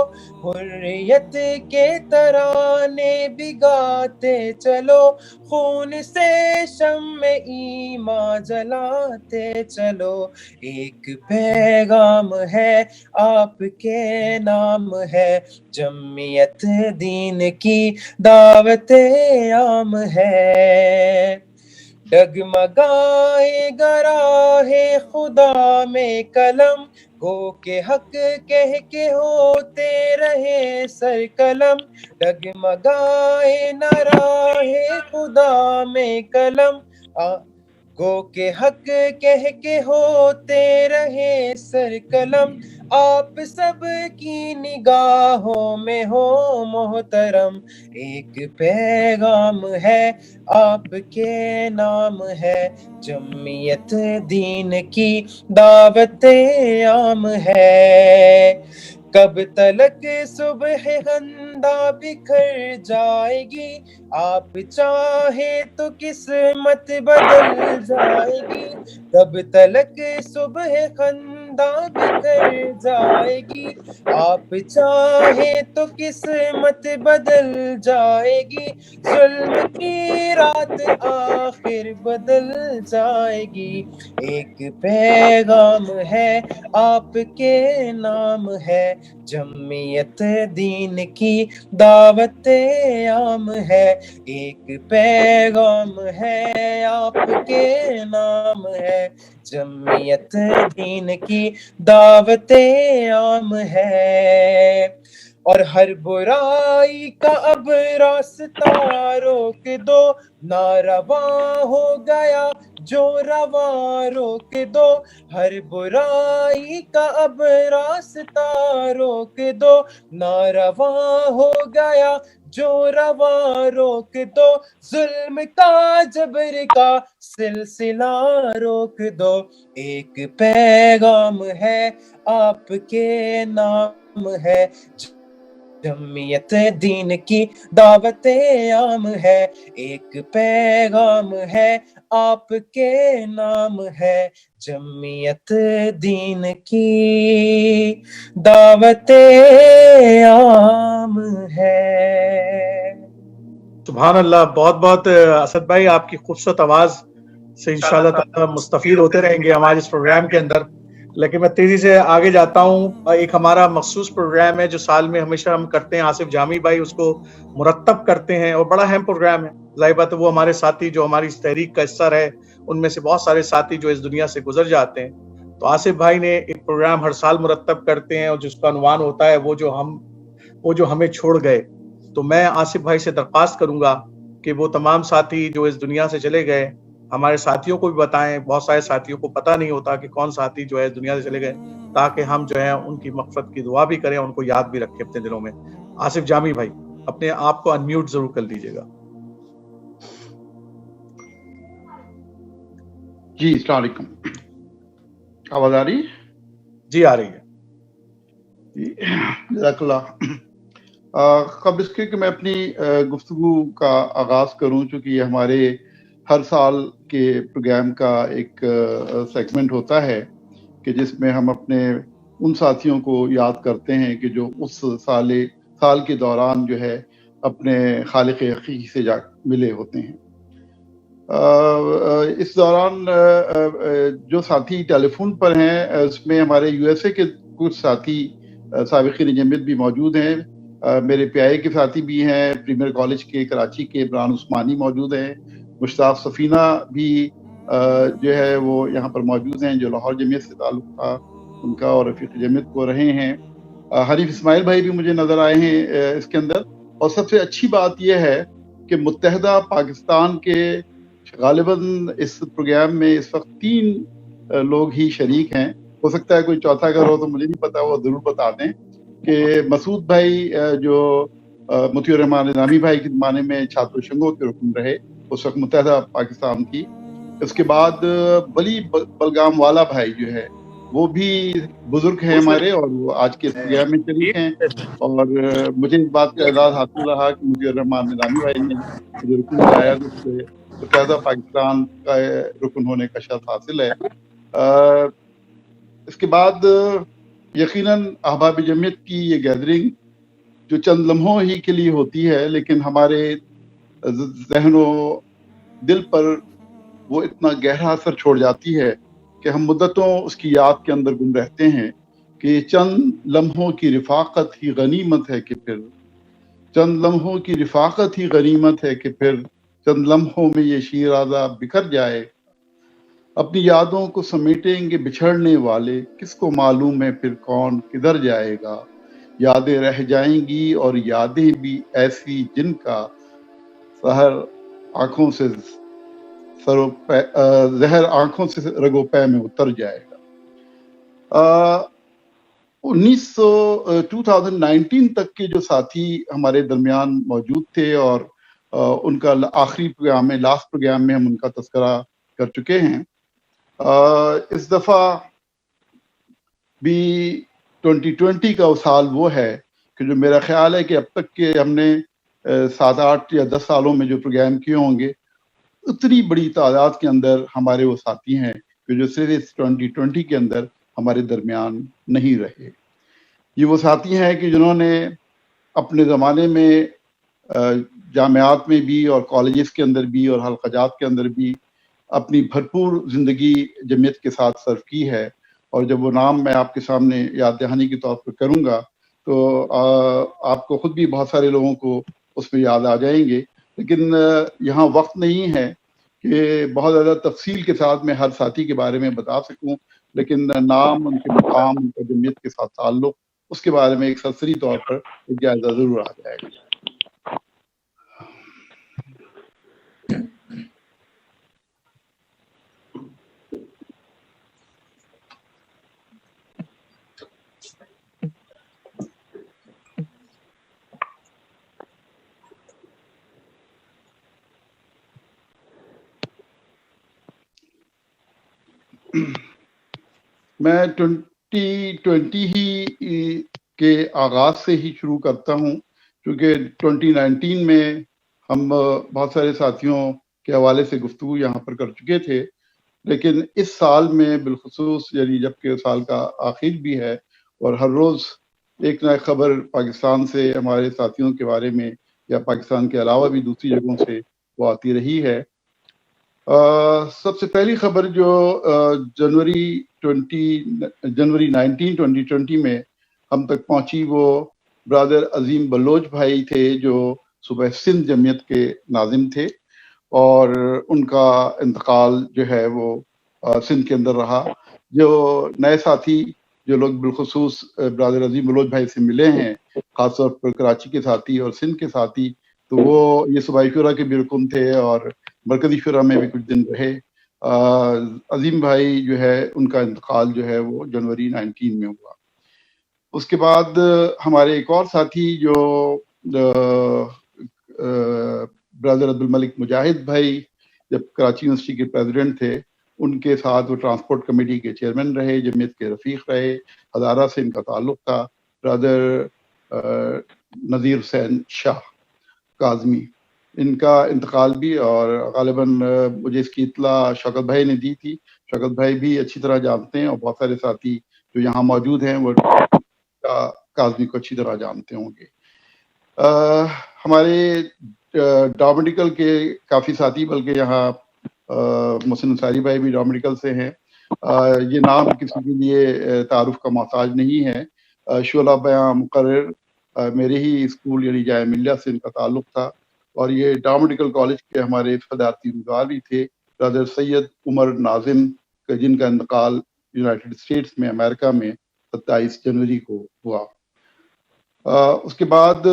حریت کے ترانے بگاتے چلو. خون سے شمع ایمان جلاتے چلو. ایک پیغام ہے آپ کے نام ہے, جمعیت دین کی دعوت عام ہے. ڈگمگائے گراہ خدا میں قلم, گو کے حق کہہ کے ہوتے رہے سر قلم. ڈگمگائے نہ راہ خدا میں قلم, گو کے حق کہہ کے ہوتے رہے سر قلم. آپ سب کی نگاہوں میں ہو محترم, ایک پیغام ہے آپ کے نام ہے, جمعیت دین کی دعوت عام ہے. کب تلک صبح خندہ بکھر جائے گی، آپ چاہیں تو قسمت بدل جائے گی، کب تلک صبح خندہ بکھر جائے گی، آپ چاہیں تو قسمت بدل جائے گی، ظلم کی رات آخر بدل جائے گی، ایک پیغام ہے آپ کے نام ہے، جمعیت دین کی دعوت عام ہے، ایک پیغام ہے آپ کے نام ہے، جمعیت دین کی دعوت عام ہے، اور ہر برائی کا اب راستہ روک دو، ناروا ہو گیا جو رواں روک دو، ہر برائی کا اب راستہ روک دو، ناروا ہو گیا جو رواں روک دو، ظلم کا جبر کا سلسلہ روک دو، ایک پیغام ہے آپ کے نام ہے، جمعیت دین کی دعوت عام ہے، ایک پیغام ہے آپ کے نام ہے، جمعیت دین کی دعوت عام ہے۔ سبحان اللہ، بہت بہت اسد بھائی، آپ کی خوبصورت آواز سے انشاءاللہ تعالی مستفید ہوتے رہیں گے ہمارے اس پروگرام کے اندر۔ لیکن میں تیزی سے آگے جاتا ہوں، ایک ہمارا مخصوص پروگرام ہے جو سال میں ہمیشہ ہم کرتے ہیں، آصف جامی بھائی اس کو مرتب کرتے ہیں، اور بڑا اہم پروگرام ہے، ظاہر بات ہے وہ ہمارے ساتھی جو ہماری اس تحریک کا حصہ رہے، ان میں سے بہت سارے ساتھی جو اس دنیا سے گزر جاتے ہیں، تو آصف بھائی نے ایک پروگرام ہر سال مرتب کرتے ہیں، اور جس کا عنوان ہوتا ہے وہ جو ہمیں چھوڑ گئے۔ تو میں آصف بھائی سے درخواست کروں گا کہ وہ تمام ساتھی جو اس دنیا سے چلے گئے، ہمارے ساتھیوں کو بھی بتائیں، بہت سارے ساتھیوں کو پتہ نہیں ہوتا کہ کون ساتھی جو ہے اس دنیا سے چلے گئے، تاکہ ہم جو ہے ان کی مغفرت کی دعا بھی کریں، ان کو یاد بھی رکھیں اپنے دلوں میں۔ آصف جامی بھائی اپنے آپ کو انمیوٹ ضرور کر لیجئے گا۔ جی السلام علیکم، آواز آ رہی؟ جی آ رہی ہے جی جزاک اللہ۔ قبل اس کے کہ میں اپنی گفتگو کا آغاز کروں، چونکہ یہ ہمارے ہر سال کے پروگرام کا ایک سیگمنٹ ہوتا ہے کہ جس میں ہم اپنے ان ساتھیوں کو یاد کرتے ہیں کہ جو اس سال کے دوران جو ہے اپنے خالق حقیقی سے جا ملے ہوتے ہیں۔ اس دوران جو ساتھی ٹیلی فون پر ہیں، اس میں ہمارے یو ایس اے کے کچھ ساتھی سابقین جمعیت بھی موجود ہیں، میرے پی آئی کے ساتھی بھی ہیں، پریمیئر کالج کے کراچی کے عمران عثمانی موجود ہیں، مشتاق سفینہ بھی جو ہے وہ یہاں پر موجود ہیں جو لاہور جمعیت سے تعلق تھا ان کا، اور رفیق جمعیت کو رہے ہیں، حنیف اسماعیل بھائی بھی مجھے نظر آئے ہیں اس کے اندر۔ اور سب سے اچھی بات یہ ہے کہ متحدہ پاکستان کے غالباً اس پروگرام میں اس وقت 3 لوگ ہی شریک ہیں، ہو سکتا ہے کوئی چوتھا اگر ہو تو مجھے نہیں پتا، وہ ضرور بتا دیں، کہ مسعود بھائی جو مطیع الرحمان نظامی بھائی کے زمانے میں چھاتر شنگو کے رکن رہے اس وقت متحدہ پاکستان کی، اس کے بعد ولی بلگام والا بھائی جو ہے وہ بھی بزرگ ہیں ہمارے، اور وہ آج کے اس پروگرام میں شریک ہیں، اور مجھے اس بات کا اعزاز حاصل رہا کہ مطیع الرحمان نظامی بھائی نے مجھے رکن بنایا، تو اس سے متحدہ پاکستان کا رکن ہونے کا شرف حاصل ہے۔ اس کے بعد یقیناً احباب جمعیت کی یہ گیدرنگ جو چند لمحوں ہی کے لیے ہوتی ہے، لیکن ہمارے ذہن و دل پر وہ اتنا گہرا اثر چھوڑ جاتی ہے کہ ہم مدتوں اس کی یاد کے اندر گم رہتے ہیں کہ چند لمحوں کی رفاقت ہی غنیمت ہے، کہ پھر چند لمحوں کی رفاقت ہی غنیمت ہے، کہ پھر چند لمحوں میں یہ شیرازہ بکھر جائے، اپنی یادوں کو سمیٹیں گے بچھڑنے والے، کس کو معلوم ہے پھر کون کدھر جائے گا، یادیں رہ جائیں گی اور یادیں بھی ایسی جن کا زہر آنکھوں سے رگو پے میں اتر جائے گا۔ 2019 تک کے جو ساتھی ہمارے درمیان موجود تھے، اور ان کا آخری پروگرام میں، لاسٹ پروگرام میں ہم ان کا تذکرہ کر چکے ہیں، اس دفعہ بھی 2020 کا سال وہ ہے کہ جو میرا خیال ہے کہ اب تک کے ہم نے 7-8 یا 10 سالوں میں جو پروگرام کیے ہوں گے اتنی بڑی تعداد کے اندر ہمارے وہ ساتھی ہیں کہ جو صرف اس 2020 کے اندر ہمارے درمیان نہیں رہے. یہ وہ ساتھی ہیں کہ جنہوں نے اپنے زمانے میں جامعات میں بھی اور کالجز کے اندر بھی اور حلقہ جات کے اندر بھی اپنی بھرپور زندگی جمعیت کے ساتھ صرف کی ہے. اور جب وہ نام میں آپ کے سامنے یاد دہانی کے طور پر کروں گا تو آپ کو خود بھی بہت سارے لوگوں کو اس میں یاد آ جائیں گے. لیکن یہاں وقت نہیں ہے کہ بہت زیادہ تفصیل کے ساتھ میں ہر ساتھی کے بارے میں بتا سکوں، لیکن نام، ان کے مقام، ان کا جمعیت کے ساتھ تعلق، اس کے بارے میں ایک سرسری طور پر ایک جائزہ ضرور آ جائے گا. میں 2020 ہی کے آغاز سے ہی شروع کرتا ہوں، کیونکہ 2019 میں ہم بہت سارے ساتھیوں کے حوالے سے گفتگو یہاں پر کر چکے تھے، لیکن اس سال میں بالخصوص یعنی جبکہ سال کا آخر بھی ہے اور ہر روز ایک نئی خبر پاکستان سے ہمارے ساتھیوں کے بارے میں یا پاکستان کے علاوہ بھی دوسری جگہوں سے وہ آتی رہی ہے. سب سے پہلی خبر جو جنوری 19 2020 میں ہم تک پہنچی وہ برادر عظیم بلوچ بھائی تھے جو صوبہ سندھ جمعیت کے ناظم تھے، اور ان کا انتقال جو ہے وہ سندھ کے اندر رہا. جو نئے ساتھی جو لوگ بالخصوص برادر عظیم بلوچ بھائی سے ملے ہیں، خاص طور پر کراچی کے ساتھی اور سندھ کے ساتھی، تو وہ یہ صوبائی شورا کے بھی رکن تھے اور مرکزی شورا میں بھی کچھ دن رہے. عظیم بھائی جو ہے ان کا انتقال جو ہے وہ جنوری 19 میں ہوا. اس کے بعد ہمارے ایک اور ساتھی جو برادر عبدالملک مجاہد بھائی جب کراچی یونیورسٹی کے پریزیڈنٹ تھے، ان کے ساتھ وہ ٹرانسپورٹ کمیٹی کے چیئرمین رہے، جمعیت کے رفیق رہے، ہزارہ سے ان کا تعلق تھا. برادر نذیر حسین شاہ کاظمی، ان کا انتقال بھی، اور غالباً مجھے اس کی اطلاع شوکت بھائی نے دی تھی. شوکت بھائی بھی اچھی طرح جانتے ہیں اور بہت سارے ساتھی جو یہاں موجود ہیں وہ کاظمی کو اچھی طرح جانتے ہوں گے. ہمارے ڈا میڈیکل کے کافی ساتھی، بلکہ یہاں محسن انصاری بھائی بھی ڈا میڈیکل سے ہیں. یہ نام کسی کے لیے تعارف کا محتاج نہیں ہے. شعلہ بیاں مقرر میرے ہی اسکول یعنی جامعہ ملیہ سے ان کا تعلق تھا، اور یہ ڈا میڈیکل کالج کے ہمارے صدارتی امیدوار بھی تھے. برادر سید عمر ناظم جن کا انتقال یونائٹڈ اسٹیٹس میں امریکہ میں 27 جنوری کو ہوا. اس کے بعد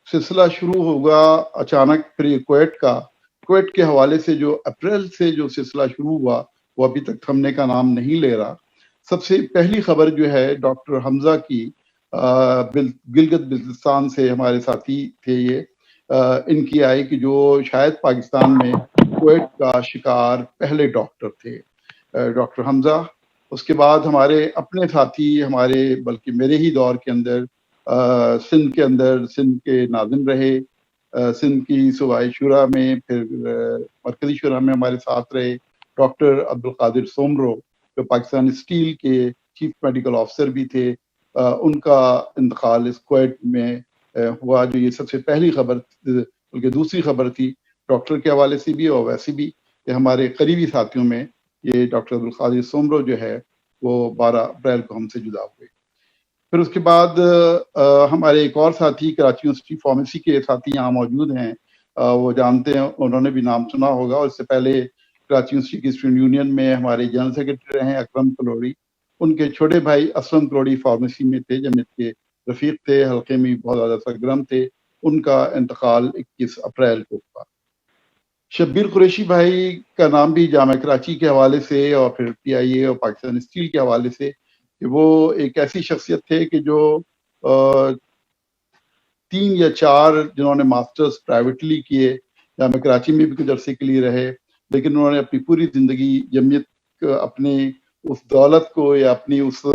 سلسلہ شروع ہوگا اچانک پھر کویت کے حوالے سے جو اپریل سے جو سلسلہ شروع ہوا وہ ابھی تک تھمنے کا نام نہیں لے رہا. سب سے پہلی خبر جو ہے ڈاکٹر حمزہ کی، گلگت بلتستان سے ہمارے ساتھی تھے یہ، ان کی آئی کہ جو شاید پاکستان میں کویت کا شکار پہلے ڈاکٹر تھے، ڈاکٹر حمزہ. اس کے بعد ہمارے اپنے ساتھی بلکہ میرے ہی دور کے اندر سندھ کے ناظم رہے، سندھ کی صوبائی شورا میں، پھر مرکزی شورا میں ہمارے ساتھ رہے. ڈاکٹر عبدالقادر سومرو جو پاکستان اسٹیل کے چیف میڈیکل آفیسر بھی تھے، ان کا انتقال اس کویت میں ہوا. جو یہ سب سے پہلی خبر، بلکہ دوسری خبر تھی ڈاکٹر کے حوالے سے بھی اور ویسے بھی، کہ ہمارے قریبی ساتھیوں میں یہ ڈاکٹر عبدالقادر سومرو جو ہے وہ 12 اپریل کو ہم سے جدا ہوئے. پھر اس کے بعد ہمارے ایک اور ساتھی کراچی یونیورسٹی فارمیسی کے ساتھی یہاں موجود ہیں، وہ جانتے ہیں، انہوں نے بھی نام سنا ہوگا. اور اس سے پہلے کراچی یونیورسٹی کی اسٹوڈنٹ یونین میں ہمارے جنرل سیکرٹری رہے اکرم کلوڑی. ان کے چھوٹے بھائی اسلم کلوڑی فارمیسی میں تھے، جمعیت کے رفیق تھے، حلقے میں بہت زیادہ سرگرم تھے. ان کا انتقال 21 اپریل کو ہوا. شبیر قریشی بھائی کا نام بھی جامعہ کراچی کے حوالے سے اور پھر PIA اور پاکستان اسٹیل کے حوالے سے، کہ وہ ایک ایسی شخصیت تھے کہ جو 3 یا 4 جنہوں نے ماسٹرز پرائیویٹلی کیے، جامعہ کراچی میں بھی کچھ عرصے کے لیے رہے، لیکن انہوں نے اپنی پوری زندگی جمعیت اپنے اس دولت کو یا اپنی اس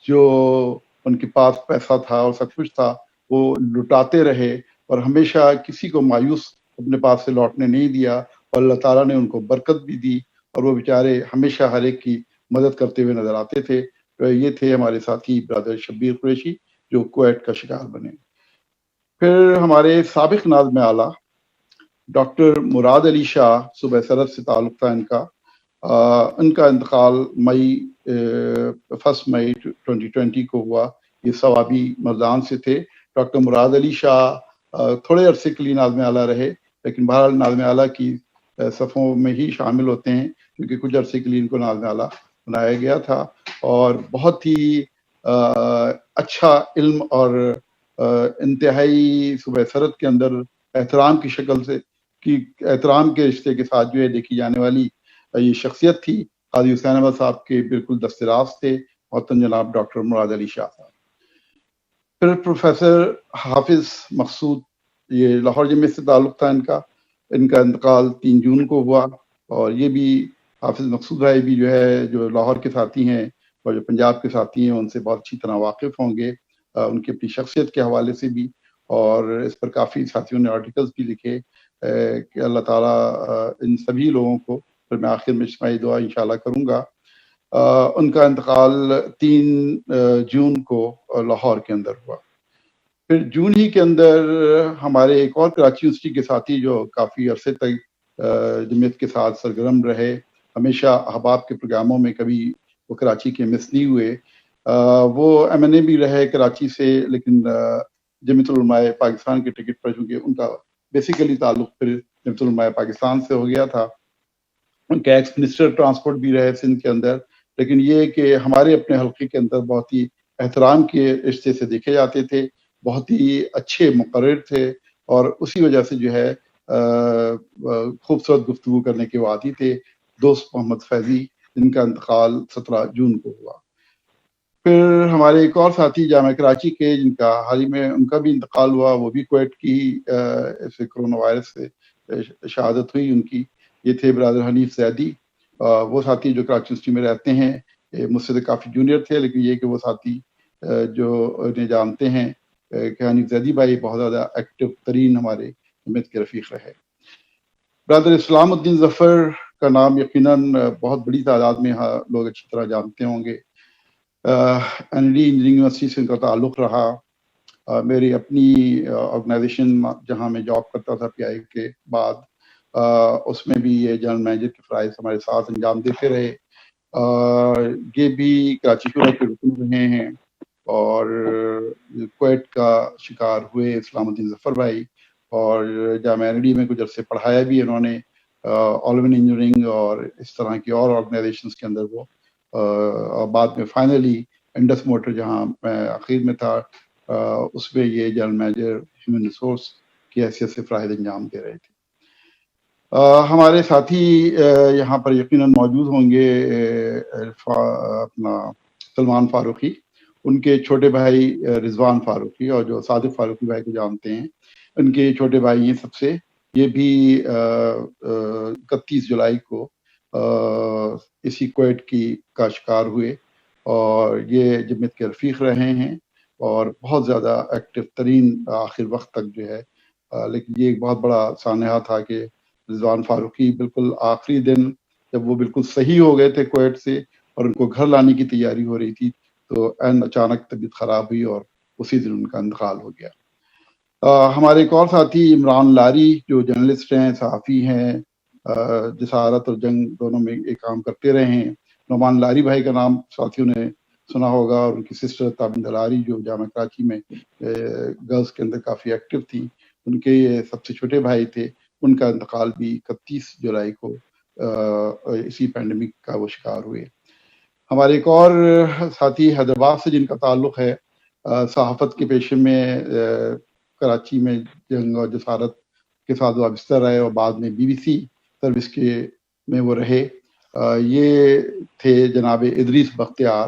جو ان کے پاس پیسہ تھا اور سب کچھ تھا وہ لٹاتے رہے اور ہمیشہ کسی کو مایوس اپنے پاس سے لوٹنے نہیں دیا، اور اللہ تعالیٰ نے ان کو برکت بھی دی اور وہ بیچارے ہمیشہ ہر ایک کی مدد کرتے ہوئے نظر آتے تھے۔ یہ تھے ہمارے ساتھی برادر شبیر قریشی جو کویت کا شکار بنے۔ پھر ہمارے سابق ناظم اعلیٰ ڈاکٹر مراد علی شاہ، صوبہ سرحد سے تعلق تھا ان کا انتقال فرسٹ مئی 2020 کو ہوا۔ یہ ثوابی مردان سے تھے۔ ڈاکٹر مراد علی شاہ تھوڑے عرصے کے لیے ناظم اعلیٰ رہے، لیکن بہرحال ناظم اعلیٰ کی صفوں میں ہی شامل ہوتے ہیں، کیونکہ کچھ عرصے کے لیے ان کو ناظم اعلیٰ بنایا گیا تھا، اور بہت ہی اچھا علم اور انتہائی صوبہ سرحد کے اندر احترام کی شکل سے احترام کے رشتے کے ساتھ جو ہے دیکھی جانے والی یہ شخصیت تھی۔ قاضی حسین احمد صاحب کے بالکل دست راست تھے محترم جناب ڈاکٹر مراد علی شاہ صاحب۔ پھر پروفیسر حافظ مقصود، یہ لاہور جامعہ سے تعلق تھا ان کا انتقال 3 جون کو ہوا، اور یہ بھی حافظ مقصود بھائی بھی جو ہے جو لاہور کے ساتھی ہیں اور جو پنجاب کے ساتھی ہیں ان سے بہت اچھی طرح واقف ہوں گے، ان کی اپنی شخصیت کے حوالے سے بھی، اور اس پر کافی ساتھیوں نے آرٹیکلز بھی لکھے کہ اللہ تعالیٰ ان سبھی لوگوں کو، پھر میں آخر میں اجتماعی دعا انشاءاللہ کروں گا۔ ان کا انتقال 3 جون کو لاہور کے اندر ہوا۔ پھر جون ہی کے اندر ہمارے ایک اور کراچی یونیورسٹی کے ساتھی جو کافی عرصے تک جمعیت کے ساتھ سرگرم رہے، ہمیشہ احباب کے پروگراموں میں کبھی وہ کراچی کے مس نہیں ہوئے، وہ MNA بھی رہے کراچی سے، لیکن جمعیت العلماء پاکستان کے ٹکٹ پر، چونکہ ان کا بیسیکلی تعلق پھر جمعیت العلماء پاکستان سے ہو گیا تھا، ان کے ایکس منسٹر ٹرانسپورٹ بھی رہے سندھ کے اندر، لیکن یہ کہ ہمارے اپنے حلقے کے اندر بہت ہی احترام کے رشتے سے دیکھے جاتے تھے، بہت ہی اچھے مقرر تھے، اور اسی وجہ سے جو ہے خوبصورت گفتگو کرنے کے عادی تھے، دوست محمد فیضی، جن کا انتقال 17 جون کو ہوا۔ پھر ہمارے ایک اور ساتھی جامعہ کراچی کے جن کا حال ہی میں ان کا بھی انتقال ہوا، وہ بھی کویت کی ایسے کرونا وائرس سے شہادت ہوئی ان کی، یہ تھے برادر حنیف زیدی۔ وہ ساتھی جو کراچی یونیورسٹی میں رہتے ہیں، مجھ سے کافی جونیئر تھے، لیکن یہ کہ وہ ساتھی جو انہیں جانتے ہیں کہ حنیف زیدی بھائی بہت زیادہ ایکٹیو ترین ہمارے جمعیت کے رفیق رہے۔ برادر اسلام الدین ظفر کا نام یقیناً بہت بڑی تعداد میں لوگ اچھی طرح جانتے ہوں گے۔ NLD انجینئرنگ یونیورسٹی سے ان کا تعلق رہا۔ میری اپنی آرگنائزیشن جہاں میں جاب کرتا تھا PI کے بعد، اس میں بھی یہ جنرل مینیجر کے فرائض ہمارے ساتھ انجام دیتے رہے۔ یہ بھی کراچی شورا کے رکن رہے ہیں، اور کویت کا شکار ہوئے اسلام الدین ظفر بھائی، اور جامعہ NLD میں کچھ عرصے پڑھایا بھی انہوں نے، آلون انجینئرنگ اور اس طرح کی اور آرگنائزیشنز کے اندر وہ، اور بعد میں فائنلی انڈس موٹر جہاں میں آخر میں تھا، اس میں یہ جنرل مینیجر ہیومن ریسورس کی حیثیت سے فرائض انجام دے رہے تھے۔ ہمارے ساتھی یہاں پر یقیناً موجود ہوں گے اپنا سلمان فاروقی، ان کے چھوٹے بھائی رضوان فاروقی، اور جو صادق فاروقی بھائی کو جانتے ہیں، ان کے چھوٹے بھائی ہیں سب سے، یہ بھی 31 جولائی کو اسی کویت کا شکار ہوئے، اور یہ جمعیت کے رفیق رہے ہیں اور بہت زیادہ ایکٹیو ترین آخر وقت تک جو ہے، لیکن یہ ایک بہت بڑا سانحہ تھا کہ رضوان فاروقی بالکل آخری دن جب وہ بالکل صحیح ہو گئے تھے کویت سے اور ان کو گھر لانے کی تیاری ہو رہی تھی، تو اچانک طبیعت خراب ہوئی اور اسی دن ان کا انتقال ہو گیا۔ ہمارے ایک اور ساتھی عمران لاری جو جرنلسٹ ہیں، صحافی ہیں، جسارت اور جنگ دونوں میں ایک کام کرتے رہے ہیں۔ نعمان لاری بھائی کا نام ساتھیوں نے سنا ہوگا، اور ان کی سسٹر تابند لاری جو جامعہ کراچی میں گرلز کے اندر کافی ایکٹیو تھیں، ان کے یہ سب سے چھوٹے بھائی تھے، ان کا انتقال بھی 31 جولائی کو اسی پینڈیمک کا وہ شکار ہوئے۔ ہمارے ایک اور ساتھی حیدرآباد سے جن کا تعلق ہے، صحافت کے پیشے میں کراچی میں جنگ اور جسارت کے ساتھ وابستہ رہے، اور بعد میں BBC سروس میں وہ رہے، یہ تھے جناب ادریس بختیار،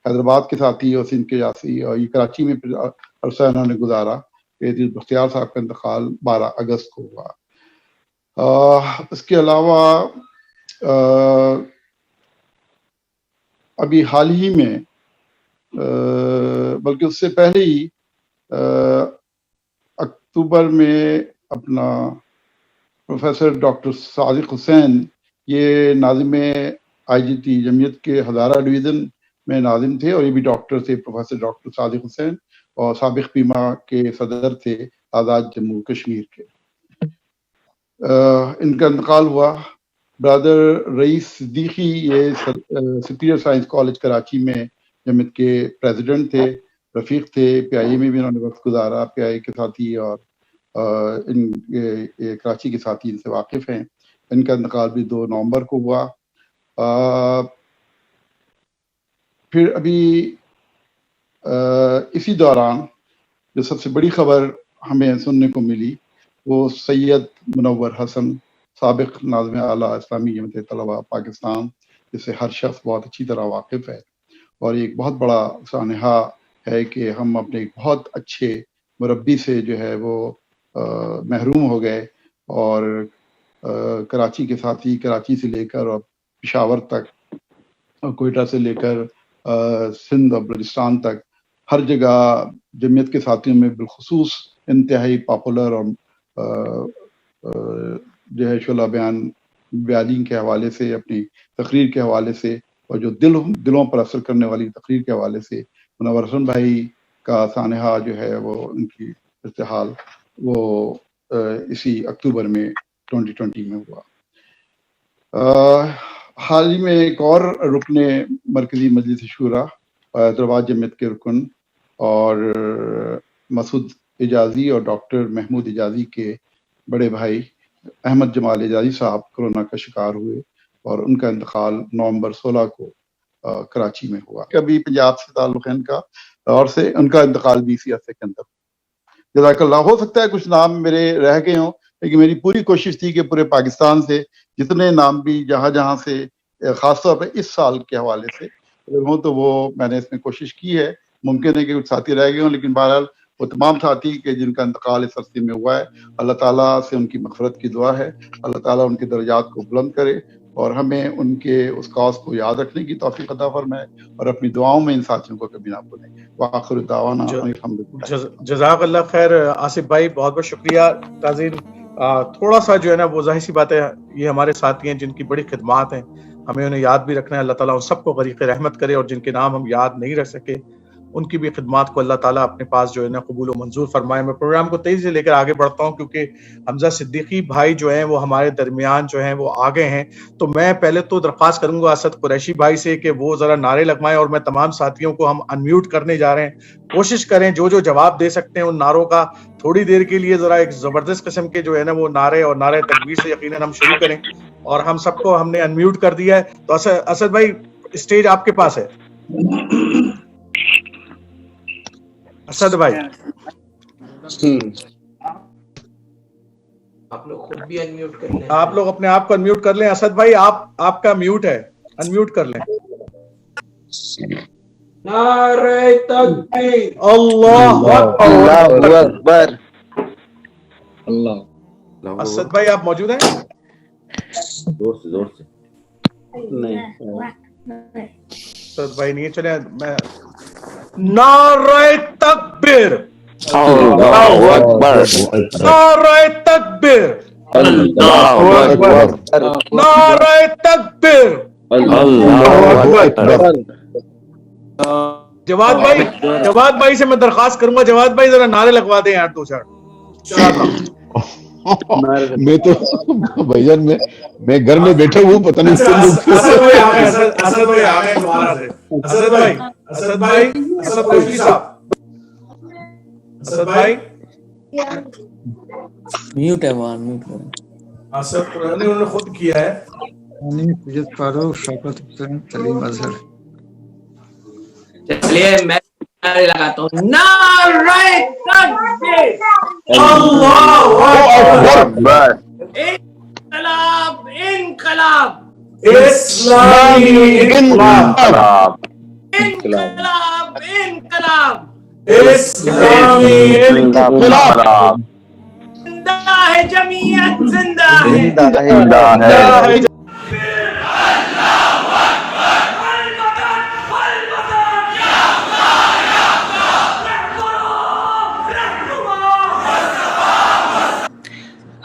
حیدرآباد کے ساتھی اور سندھ کے جاسی، اور یہ کراچی میں پھر عرصہ انہوں نے گزارا۔ ادریس بختیار صاحب کا انتقال 12 اگست کو ہوا۔ اس کے علاوہ ابھی حال ہی میں بلکہ اس سے پہلے ہی اکتوبر میں اپنا پروفیسر ڈاکٹر صادق حسین یہ ناظم IGT جمعیت کے ہزارہ ڈویژن میں ناظم تھے، اور یہ بھی ڈاکٹر تھے، پروفیسر ڈاکٹر صادق حسین، اور سابق پیما کے صدر تھے آزاد جموں کشمیر کے۔ ان کا انتقال ہوا۔ برادر رئیس صدیقی یہ سپیریئر سائنس کالج کراچی میں جمعیت کے پریزیڈنٹ تھے، رفیق تھے، PIA میں بھی انہوں نے وقت گزارا، PIA کے ساتھی اور ان کراچی کے ساتھی ان سے واقف ہیں۔ ان کا انتقال بھی 2 نومبر کو ہوا۔ پھر ابھی اسی دوران جو سب سے بڑی خبر ہمیں سننے کو ملی وہ سید منور حسن، سابق ناظم اعلیٰ اسلامی جمعیت طلباء پاکستان، جس سے ہر شخص بہت اچھی طرح واقف ہے، اور ایک بہت بڑا سانحہ ہے کہ ہم اپنے ایک بہت اچھے مربی سے جو ہے وہ محروم ہو گئے، اور کراچی کے ساتھی، کراچی سے لے کر اور پشاور تک، کوئٹہ سے لے کر سندھ اور بلوچستان تک، ہر جگہ جمعیت کے ساتھیوں میں بالخصوص انتہائی پاپولر اور جو ہے شعلہ بیانی کے حوالے سے، اپنی تقریر کے حوالے سے، اور جو دلوں پر اثر کرنے والی تقریر کے حوالے سے منور حسن بھائی کا سانحہ جو ہے وہ ان کی ارتحال وہ اسی اکتوبر میں 2020 میں ہوا۔ حال ہی میں ایک اور رکن مرکزی مجلس شورا، حیدرآباد جمعیت کے رکن اور مسعود اجازی اور ڈاکٹر محمود اجازی کے بڑے بھائی احمد جمال اجازی صاحب کورونا کا شکار ہوئے، اور ان کا انتقال نومبر 16 کو کراچی میں ہوا۔ کبھی پنجاب سے تعلق ہے ان کا، اور سے ان کا انتقال بھی اسی عرصے کے اندر۔ جزاک اللہ۔ ہو سکتا ہے کچھ نام میرے رہ گئے ہوں، لیکن میری پوری کوشش تھی کہ پورے پاکستان سے جتنے نام بھی جہاں جہاں سے خاص طور پہ اس سال کے حوالے سے ہوں تو وہ میں نے اس میں کوشش کی ہے۔ ممکن ہے کہ کچھ ساتھی رہ گئے ہوں، لیکن بہرحال وہ تمام ساتھی کہ جن کا انتقال اس عرصے میں ہوا ہے، اللہ تعالیٰ سے ان کی مغفرت کی دعا ہے، اللہ تعالیٰ ان کے درجات کو بلند کرے، اور ہمیں ان کے اس کاز کو یاد رکھنے کی توفیق عطا فرمائے، اور اپنی دعاؤں میں ان ساتھیوں کو کبھی نہ بھولیں۔ وآخر دعوانا الحمدللہ۔ جزاک اللہ خیر آصف بھائی، بہت بہت شکریہ۔ ناظرین، تھوڑا سا جو ہے نا وہ ظاہر سی بات ہے، یہ ہمارے ساتھی ہیں جن کی بڑی خدمات ہیں، ہمیں انہیں یاد بھی رکھنا ہے۔ اللہ تعالیٰ ان سب کو غریق رحمت کرے، اور جن کے نام ہم یاد نہیں رکھ سکے ان کی بھی خدمات کو اللہ تعالیٰ اپنے پاس جو ہے نا قبول و منظور فرمائے۔ میں پروگرام کو تیزی سے لے کر آگے بڑھتا ہوں، کیونکہ حمزہ صدیقی بھائی جو ہیں وہ ہمارے درمیان جو ہیں وہ آگے ہیں۔ تو میں پہلے تو درخواست کروں گا اسد قریشی بھائی سے کہ وہ ذرا نعرے لگوائیں، اور میں تمام ساتھیوں کو ہم انمیوٹ کرنے جا رہے ہیں۔ کوشش کریں جو جواب دے سکتے ہیں ان نعروں کا تھوڑی دیر کے لیے ذرا ایک زبردست قسم کے جو ہے نا وہ نعرے، اور نعرے تکبیر سے یقیناً ہم شروع کریں، اور ہم سب کو ہم نے انمیوٹ کر دیا ہے۔ تو اسد بھائی اسٹیج آپ کے پاس ہے۔ اسد بھائی آپ لوگ خود بھی انمیوٹ کر لیں، آپ لوگ اپنے آپ کو انمیوٹ کر لیں۔ اسد بھائی آپ کا میوٹ ہے، انمیوٹ کر لیں۔ نعرہ تکبیر، اللہ اکبر، اللہ۔ اسد بھائی آپ موجود ہیں؟ زور سے اسد بھائی نہیں، چلیں میں نعرہ تکبیر، اللہ اکبر، نعرہ تکبیر، اللہ اکبر، نعرہ تکبیر، اللہ اکبر۔ جواد بھائی سے میں درخواست کروں گا، جواد بھائی ذرا نعرے لگوا دیں یار، 2 چار۔ میں تو بھائی جان میں گھر میں بیٹھا ہوں، پتہ نہیں میوٹ ہے وہاں، میوٹ کریں۔ انہوں نے خود کیا ہے۔ سید فاروق، شوکت حسین، سلیم اظہر۔ چلیے میں نعرے لگاتا ہوں، نعرہ تکبیر، اللہ اکبر، انقلاب انقلاب، اسلامی انقلاب، انقلاب انقلاب، اسلامی انقلاب، زندہ ہے جمعیت، زندہ ہے، زندہ ہے۔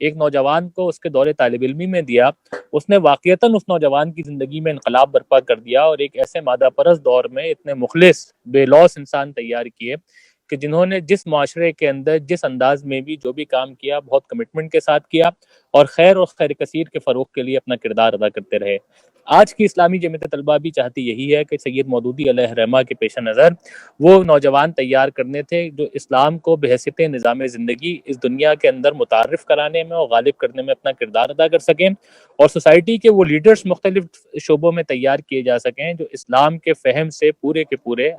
ایک نوجوان کو اس کے دور طالب علمی میں دیا، اس نے واقعتاً اس نوجوان کی زندگی میں انقلاب برپا کر دیا اور ایک ایسے مادہ پرست دور میں اتنے مخلص بے لوث انسان تیار کیے کہ جنہوں نے جس معاشرے کے اندر جس انداز میں بھی جو بھی کام کیا بہت کمٹمنٹ کے ساتھ کیا اور خیر کثیر کے فروغ کے لیے اپنا کردار ادا کرتے رہے۔ آج کی اسلامی جمعیت طلبہ بھی چاہتی یہی ہے کہ سید مودودی علیہ رحمہ کے پیش نظر وہ نوجوان تیار کرنے تھے جو اسلام کو بحیثیت نظام زندگی اس دنیا کے اندر متعارف کرانے میں اور غالب کرنے میں اپنا کردار ادا کر سکیں، اور سوسائٹی کے وہ لیڈرز مختلف شعبوں میں تیار کیے جا سکیں جو اسلام کے فہم سے پورے کے پورے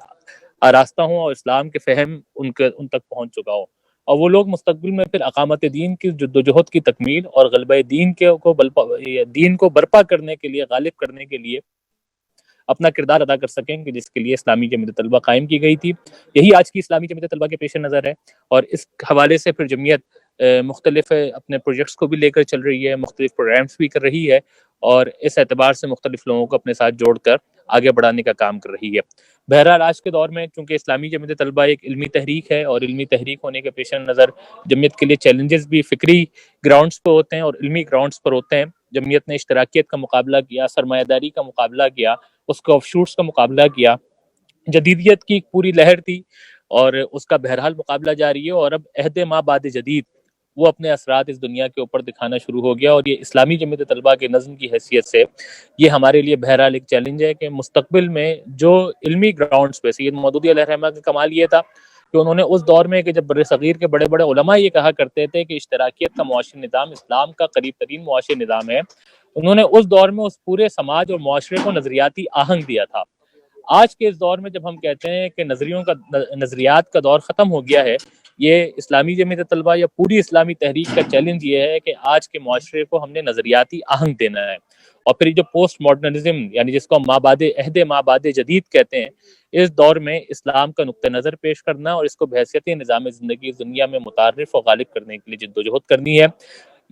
آراستہ ہوں اور اسلام کے فہم ان تک پہنچ چکا ہو، اور وہ لوگ مستقبل میں پھر اقامت دین کی جدوجہد کی تکمیل اور غلبہ دین کو برپا کرنے کے لیے، غالب کرنے کے لیے اپنا کردار ادا کر سکیں کہ جس کے لیے اسلامی جمعیت طلبہ قائم کی گئی تھی۔ یہی آج کی اسلامی جمعیت طلبہ کے پیش نظر ہے، اور اس حوالے سے پھر جمعیت مختلف اپنے پروجیکٹس کو بھی لے کر چل رہی ہے، مختلف پروگرامز بھی کر رہی ہے، اور اس اعتبار سے مختلف لوگوں کو اپنے ساتھ جوڑ کر آگے بڑھانے کا کام کر رہی ہے۔ بہرحال آج کے دور میں چونکہ اسلامی جمعیت طلبہ ایک علمی تحریک ہے، اور علمی تحریک ہونے کے پیش نظر جمعیت کے لیے چیلنجز بھی فکری گراؤنڈز پر ہوتے ہیں اور علمی گراؤنڈز پر ہوتے ہیں۔ جمعیت نے اشتراکیت کا مقابلہ کیا، سرمایہ داری کا مقابلہ کیا، اس کے آف شوٹس کا مقابلہ کیا، جدیدیت کی پوری لہر تھی اور اس کا بہرحال مقابلہ جاری ہے، اور اب عہد ما بعد جدید وہ اپنے اثرات اس دنیا کے اوپر دکھانا شروع ہو گیا، اور یہ اسلامی جمعیت طلبہ کے نظم کی حیثیت سے یہ ہمارے لیے بہرحال ایک چیلنج ہے کہ مستقبل میں جو علمی گراؤنڈز پہ سید مودودی علیہ رحمہ کا کمال یہ تھا کہ انہوں نے اس دور میں کہ جب بر صغیر کے بڑے بڑے علماء یہ کہا کرتے تھے کہ اشتراکیت کا معاشی نظام اسلام کا قریب ترین معاشی نظام ہے، انہوں نے اس دور میں اس پورے سماج اور معاشرے کو نظریاتی آہنگ دیا تھا۔ آج کے اس دور میں جب ہم کہتے ہیں کہ نظریات کا دور ختم ہو گیا ہے، یہ اسلامی جمعیت طلبہ یا پوری اسلامی تحریک کا چیلنج یہ ہے کہ آج کے معاشرے کو ہم نے نظریاتی آہنگ دینا ہے، اور پھر یہ جو پوسٹ ماڈرنزم یعنی جس کو ہم عہد ما بعد جدید کہتے ہیں، اس دور میں اسلام کا نقطہ نظر پیش کرنا اور اس کو بحیثیت نظام زندگی اس دنیا میں متعارف اور غالب کرنے کے لیے جدوجہد کرنی ہے۔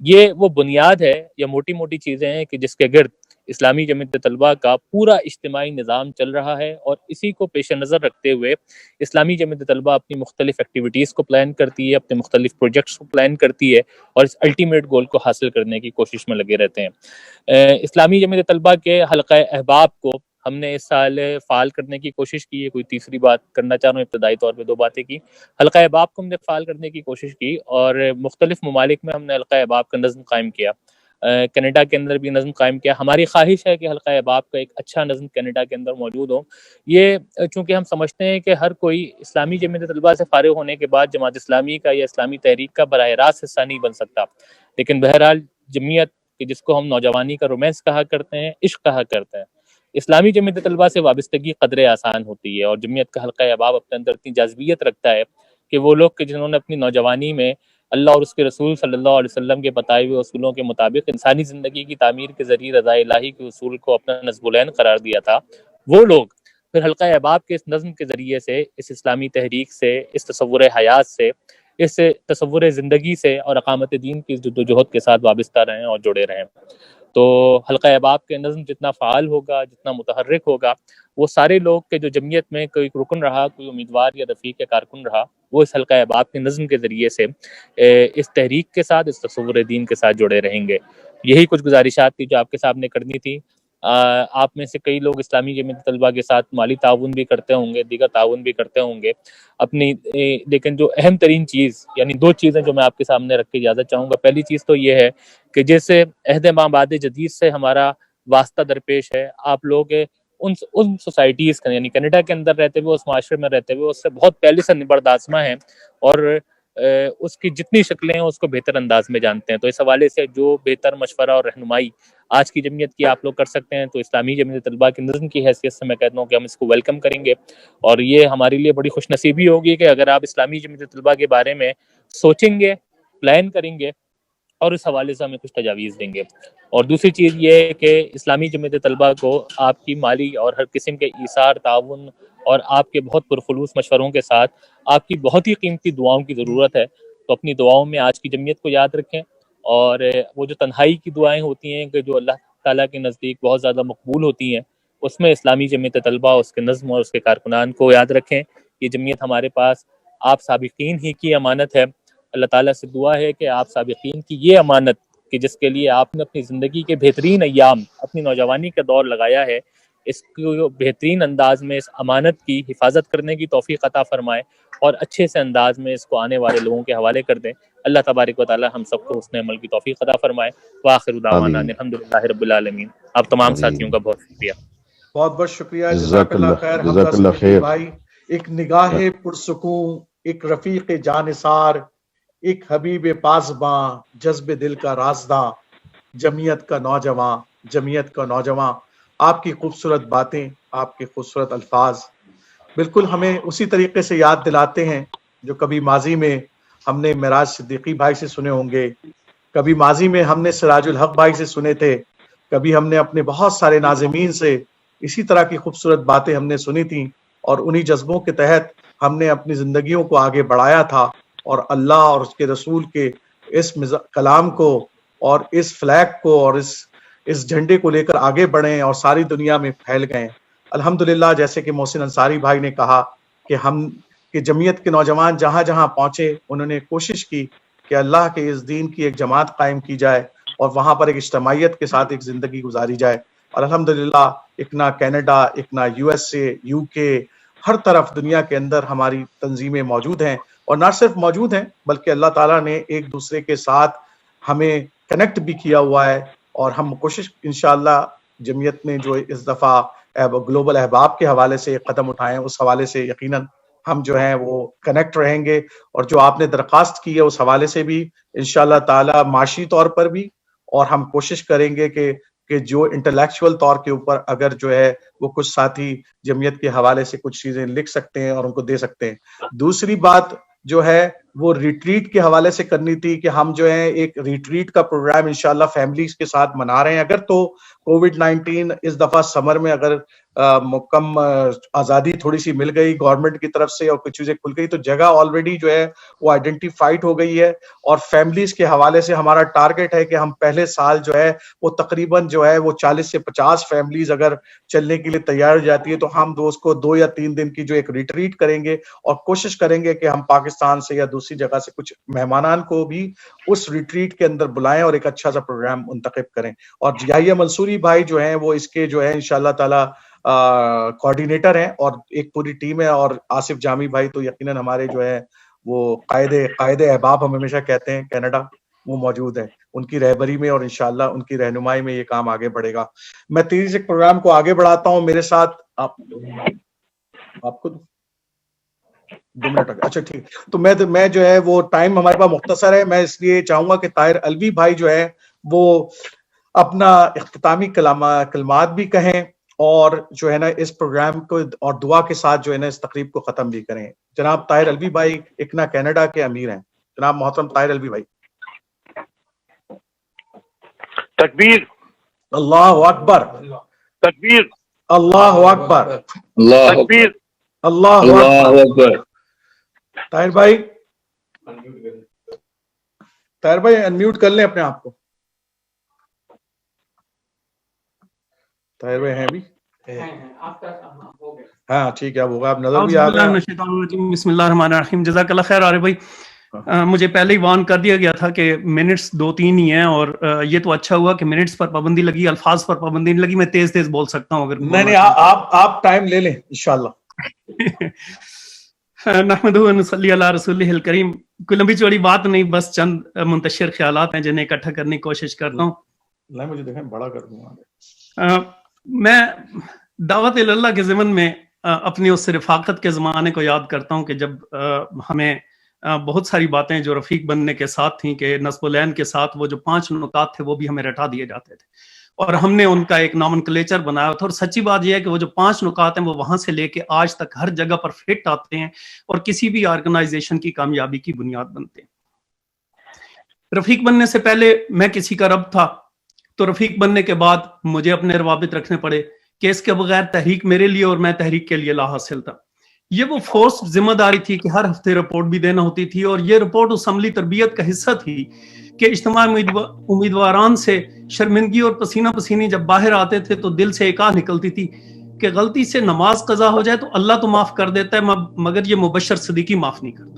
یہ وہ بنیاد ہے یا موٹی موٹی چیزیں ہیں کہ جس کے گرد اسلامی جمعیت طلبہ کا پورا اجتماعی نظام چل رہا ہے، اور اسی کو پیش نظر رکھتے ہوئے اسلامی جمعیت طلبہ اپنی مختلف ایکٹیویٹیز کو پلان کرتی ہے، اپنے مختلف پروجیکٹس کو پلان کرتی ہے، اور اس الٹیمیٹ گول کو حاصل کرنے کی کوشش میں لگے رہتے ہیں۔ اسلامی جمعیت طلبہ کے حلقہ احباب کو ہم نے اس سال فعال کرنے کی کوشش کی ہے۔ کوئی تیسری بات کرنا چاہ رہا ہوں، ابتدائی طور پہ 2 باتیں کی۔ حلقہ احباب کو ہم نے فعال کرنے کی کوشش کی، اور مختلف ممالک میں ہم نے حلقہ احباب کا نظم قائم کیا۔ کینیڈا کے اندر بھی نظم قائم کیا۔ ہماری خواہش ہے کہ حلقہ احباب کا ایک اچھا نظم کینیڈا کے اندر موجود ہو۔ یہ چونکہ ہم سمجھتے ہیں کہ ہر کوئی اسلامی جمعیت طلبہ سے فارغ ہونے کے بعد جماعت اسلامی کا یا اسلامی تحریک کا براہ راست حصہ نہیں بن سکتا، لیکن بہرحال جمعیت جس کو ہم نوجوانی کا رومانس کہا کرتے ہیں، عشق کہا کرتے ہیں، اسلامی جمعیت طلبہ سے وابستگی قدرے آسان ہوتی ہے، اور جمعیت کا حلقہ احباب اپنے اندر اتنی جاذبیت رکھتا ہے کہ وہ لوگ کہ جنہوں نے اپنی نوجوانی میں اللہ اور اس کے رسول صلی اللہ علیہ وسلم کے بتائے ہوئے اصولوں کے مطابق انسانی زندگی کی تعمیر کے ذریعے رضا الہی کے اصول کو اپنا نصب العین قرار دیا تھا، وہ لوگ پھر حلقہ احباب کے اس نظم کے ذریعے سے، اس اسلامی تحریک سے، اس تصور حیات سے، اس تصور زندگی سے اور اقامت دین کی جدوجہد کے ساتھ وابستہ رہیں اور جڑے رہیں۔ تو حلقہ احباب کے نظم جتنا فعال ہوگا، جتنا متحرک ہوگا، وہ سارے لوگ کہ جو جمعیت میں کوئی رکن رہا، کوئی امیدوار یا رفیق یا کارکن رہا، وہ اس حلقہ احباب کے نظم کے ذریعے سے اس تحریک کے ساتھ، اس تصور دین کے ساتھ جڑے رہیں گے۔ یہی کچھ گزارشات تھی جو آپ کے سامنے کرنی تھی۔ آپ میں سے کئی لوگ اسلامی جمعیت طلبہ کے ساتھ مالی تعاون بھی کرتے ہوں گے، دیگر تعاون بھی کرتے ہوں گے اپنی، لیکن جو اہم ترین چیز یعنی 2 چیزیں جو میں آپ کے سامنے رکھ کے اجازت چاہوں گا، پہلی چیز تو یہ ہے کہ جیسے عہد ما بعد جدید سے ہمارا واسطہ درپیش ہے، آپ لوگ ان سوسائٹیز کا یعنی کینیڈا کے اندر رہتے ہوئے، اس معاشرے میں رہتے ہوئے اس سے بہت پہلے سے نبرد آزما ہیں، اور اس کی جتنی شکلیں ہیں اس کو بہتر انداز میں جانتے ہیں۔ تو اس حوالے سے جو بہتر مشورہ اور رہنمائی آج کی جمعیت کی آپ لوگ کر سکتے ہیں، تو اسلامی جمعیت طلبہ کے نظم کی حیثیت سے میں کہتا ہوں کہ ہم اس کو ویلکم کریں گے، اور یہ ہمارے لیے بڑی خوش نصیبی ہوگی کہ اگر آپ اسلامی جمعیت طلبہ کے بارے میں سوچیں گے، پلان کریں گے، اور اس حوالے سے ہمیں کچھ تجاویز دیں گے۔ اور دوسری چیز یہ ہے کہ اسلامی جمعیت طلبہ کو آپ کی مالی اور ہر قسم کے ایثار، تعاون اور آپ کے بہت پرخلوص مشوروں کے ساتھ آپ کی بہت ہی قیمتی دعاؤں کی ضرورت ہے۔ تو اپنی دعاؤں میں آج کی جمعیت کو یاد رکھیں، اور وہ جو تنہائی کی دعائیں ہوتی ہیں کہ جو اللہ تعالیٰ کے نزدیک بہت زیادہ مقبول ہوتی ہیں، اس میں اسلامی جمعیت طلبہ، اس کے نظم اور اس کے کارکنان کو یاد رکھیں۔ یہ جمعیت ہمارے پاس آپ سابقین ہی کی امانت ہے، اللہ تعالیٰ سے دعا ہے کہ آپ سابقین کی یہ امانت کہ جس کے لیے آپ نے اپنی زندگی کے بہترین ایام اپنی نوجوانی کا دور لگایا ہے، اس کو بہترین انداز میں اس امانت کی حفاظت کرنے کی توفیق عطا فرمائے اور اچھے سے انداز میں اس کو آنے والے لوگوں کے حوالے کر دیں۔ اللہ تبارک و تعالی ہم سب کو حسن عمل کی توفیق عطا فرمائے۔ وآخر دعوانا الحمدللہ رب العالمین۔ آپ تمام ساتھیوں کا بہت شکریہ۔ بہت بہت شکریہ، جزاک اللہ خیر۔ جزاک اللہ خیر بھائی ایک نگاہ پرسکون، ایک رفیق جانثار، ایک حبیب پاسباں، جذب دل کا رازداں، جمعیت کا نوجواں، آپ کی خوبصورت باتیں، آپ کے خوبصورت الفاظ بالکل ہمیں اسی طریقے سے یاد دلاتے ہیں جو کبھی ماضی میں ہم نے معراج صدیقی بھائی سے سنے ہوں گے، کبھی ماضی میں ہم نے سراج الحق بھائی سے سنے تھے، کبھی ہم نے اپنے بہت سارے ناظمین سے اسی طرح کی خوبصورت باتیں ہم نے سنی تھیں، اور انہی جذبوں کے تحت ہم نے اپنی زندگیوں کو آگے بڑھایا تھا، اور اللہ اور اس کے رسول کے اس کلام کو اور اس فلیگ کو اور اس جھنڈے کو لے کر آگے بڑھیں اور ساری دنیا میں پھیل گئے۔ الحمدللہ، جیسے کہ محسن انصاری بھائی نے کہا کہ جمعیت کے نوجوان جہاں جہاں پہنچے انہوں نے کوشش کی کہ اللہ کے اس دین کی ایک جماعت قائم کی جائے اور وہاں پر ایک اجتماعیت کے ساتھ ایک زندگی گزاری جائے، اور الحمدللہ اکنا کینیڈا، اکنا USA، UK، ہر طرف دنیا کے اندر ہماری تنظیمیں موجود ہیں، اور نہ صرف موجود ہیں بلکہ اللہ تعالیٰ نے ایک دوسرے کے ساتھ ہمیں کنیکٹ بھی کیا ہوا ہے، اور ہم کوشش انشاءاللہ جمعیت نے جو اس دفعہ گلوبل احباب کے حوالے سے قدم اٹھائے ہیں اس حوالے سے یقیناً ہم جو ہیں وہ کنیکٹ رہیں گے، اور جو آپ نے درخواست کی ہے اس حوالے سے بھی انشاءاللہ تعالیٰ معاشی طور پر بھی، اور ہم کوشش کریں گے کہ جو انٹلیکچوئل طور کے اوپر اگر جو ہے وہ کچھ ساتھی جمعیت کے حوالے سے کچھ چیزیں لکھ سکتے ہیں اور ان کو دے سکتے ہیں۔ دوسری بات جو ہے وہ ریٹریٹ کے حوالے سے کرنی تھی کہ ہم جو ہے ایک ریٹریٹ کا پروگرام انشاءاللہ فیملیز کے ساتھ منا رہے ہیں۔ اگر تو کووڈ-19 اس دفعہ سمر میں اگر مکم آزادی تھوڑی سی مل گئی گورنمنٹ کی طرف سے اور کچھ چیزیں کھل گئی تو جگہ آلریڈی جو ہے وہ آئیڈینٹیفائڈ ہو گئی ہے، اور فیملیز کے حوالے سے ہمارا ٹارگٹ ہے کہ ہم پہلے سال جو ہے وہ تقریباً جو ہے وہ 40 سے 50 فیملیز اگر چلنے کے لیے تیار ہو جاتی ہے تو ہم دوست کو 2 یا 3 دن کی جو ایک ریٹریٹ کریں گے، اور کوشش کریں گے کہ ہم پاکستان سے یا دوسری جگہ سے کچھ مہمانان کو بھی اس ریٹریٹ کے اندر بلائیں اور ایک اچھا سا پروگرام منتخب کریں۔ اور یحییٰ منصوری بھائی جو ہیں وہ اس کے جو ہے انشاءاللہ تعالی کوآرڈینیٹر ہیں، اور ایک پوری ٹیم ہے، اور آصف جامی بھائی تو یقیناً ہمارے جو ہے وہ قائد احباب ہم ہمیشہ کہتے ہیں کینیڈا، وہ موجود ہیں، ان کی رہبری میں اور انشاءاللہ ان کی رہنمائی میں یہ کام آگے بڑھے گا۔ میں تیزی سے پروگرام کو آگے بڑھاتا ہوں، میرے ساتھ آپ کو 2 منٹ اچھا ٹھیک، تو میں جو ہے وہ ٹائم ہمارے پاس مختصر ہے، میں اس لیے چاہوں گا کہ طاہر الوی بھائی جو ہے وہ اپنا اختتامی کلمات بھی کہیں اور جو ہے نا اس پروگرام کو اور دعا کے ساتھ جو ہے نا اس تقریب کو ختم بھی کریں۔ جناب طاہر الوی بھائی اکنا کینیڈا کے امیر ہیں، جناب محترم طاہر الوی بھائی۔ تکبیر، اللہ اکبر، تکبیر، اللہ اکبر، تکبیر، اللہ اکبر۔ طاہر بھائی انمیوٹ کر لیں اپنے آپ کو۔ طاہر بھائی ہیں بھی؟ ہاں ٹھیک ہے، اب ہوگا، آپ نظر بھی آ رہے ہیں۔ بسم اللہ الرحمن الرحیم۔ جزاک اللہ خیر عارف بھائی، مجھے پہلے ہی وارن کر دیا گیا تھا کہ منٹس 2-3 ہی ہیں، اور یہ تو اچھا ہوا کہ منٹس پر پابندی لگی، الفاظ پر پابندی نہیں لگی، میں تیز تیز بول سکتا ہوں اگر نہیں آپ ٹائم لے لیں انشاءاللہ۔ نحمدہ و نصلی علی رسولہ الکریم۔ کوئی لمبی چوڑی بات نہیں، بس چند منتشر خیالات ہیں جنہیں اکٹھا کرنے کی کوشش کرتا ہوں۔ نہیں مجھے دیکھیں بڑا کر دوں گا۔ میں دعوت اللہ کے ضمن میں اپنی اس رفاقت کے زمانے کو یاد کرتا ہوں کہ جب ہمیں بہت ساری باتیں جو رفیق بننے کے ساتھ تھیں کہ نصب العین کے ساتھ وہ جو 5 نکات تھے وہ بھی ہمیں رٹا دیے جاتے تھے، اور ہم نے ان کا ایک نامنکلیچر بنایا تھا، اور سچی بات یہ ہے کہ وہ جو 5 نکات ہیں وہ وہاں سے لے کے آج تک ہر جگہ پر فٹ آتے ہیں اور کسی بھی آرگنائزیشن کی کامیابی کی بنیاد بنتے ہیں۔ رفیق بننے سے پہلے میں کسی کا رب تھا، تو رفیق بننے کے بعد مجھے اپنے روابط رکھنے پڑے کہ اس کے بغیر تحریک میرے لیے اور میں تحریک کے لیے لا حاصل تھا۔ یہ وہ فورس ذمہ داری تھی کہ ہر ہفتے رپورٹ بھی دینا ہوتی تھی، اور یہ رپورٹ اس عملی تربیت کا حصہ تھی کہ اجتماع امیدواران سے شرمندگی اور پسینہ پسینی جب باہر آتے تھے تو دل سے ایک آہ نکلتی تھی کہ غلطی سے نماز قضا ہو جائے تو اللہ تو معاف کر دیتا ہے، مگر یہ مبشر صدیقی معاف نہیں کرتا۔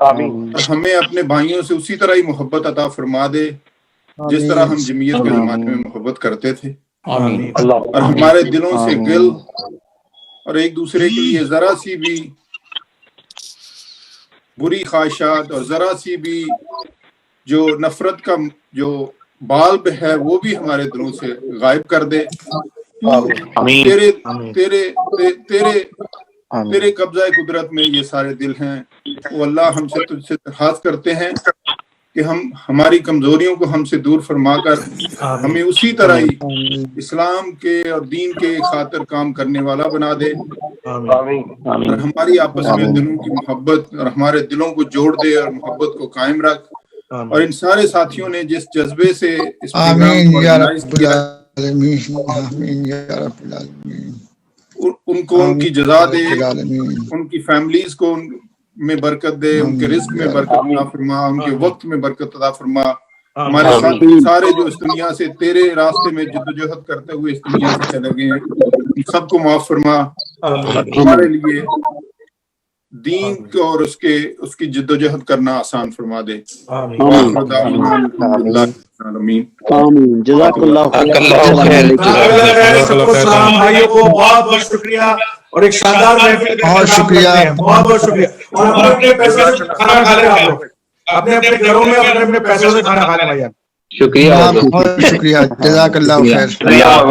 اور ہمیں اپنے بھائیوں سے اسی طرح ہی محبت عطا فرما دے جس طرح ہم جمعیت کے زمانے میں محبت کرتے تھے، اور ہمارے دلوں سے گل اور ایک دوسرے کے لیے ذرا سی بھی بری خواہشات اور ذرا سی بھی جو نفرت کا جو بالب ہے وہ بھی ہمارے دلوں سے غائب کر دے۔ تیرے قبضہ قدرت میں یہ سارے دل ہیں، وہ اللہ ہم سے تجھ سے درخواست کرتے ہیں کہ ہم ہماری کمزوریوں کو ہم سے دور فرما کر ہمیں اسی طرح ہی اسلام کے اور دین کے خاطر کام کرنے والا بنا دے، اور ہماری آپس میں دلوں کی محبت اور ہمارے دلوں کو جوڑ دے اور محبت کو قائم رکھ۔ اور ان سارے ساتھیوں نے جس جذبے سے اس پروگرام کو آرگنائز کیا، ان کو ان کی جزا دے، ان کی فیملیز کو میں برکت دے، ان کے رزق میں برکت عطا فرما، ان کے وقت میں برکت عطا فرما۔ ہمارے ساتھی سارے جو اس دنیا سے تیرے راستے میں جدوجہد کرتے ہوئے اس دنیا سے چلے گئے ہیں، سب کو معاف فرما، ہمارے لیے دین کو اور اس کی جدوجہد کرنا آسان فرما دے۔ آمین۔ جزاک اللہ خیر۔ سب کو سلام بھائیوں کو، بہت بہت شکریہ، اور ایک شاندار محفل کا بہت شکریہ، بہت بہت شکریہ۔ اور اپنے پیسوں سے کھانا کھا لیں آپ لوگ، اپنے اپنے گھروں میں اپنے پیسوں سے کھانا کھا لیں بھائی آپ۔ شکریہ، بہت شکریہ، جزاک اللہ خیر۔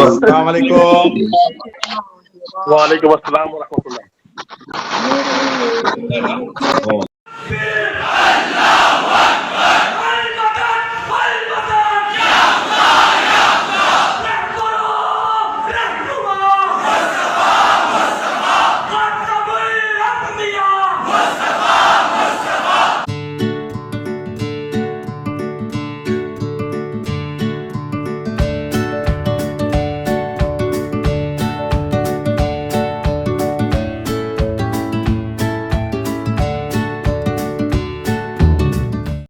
السلام علیکم۔ وعلیکم السلام ورحمۃ اللہ۔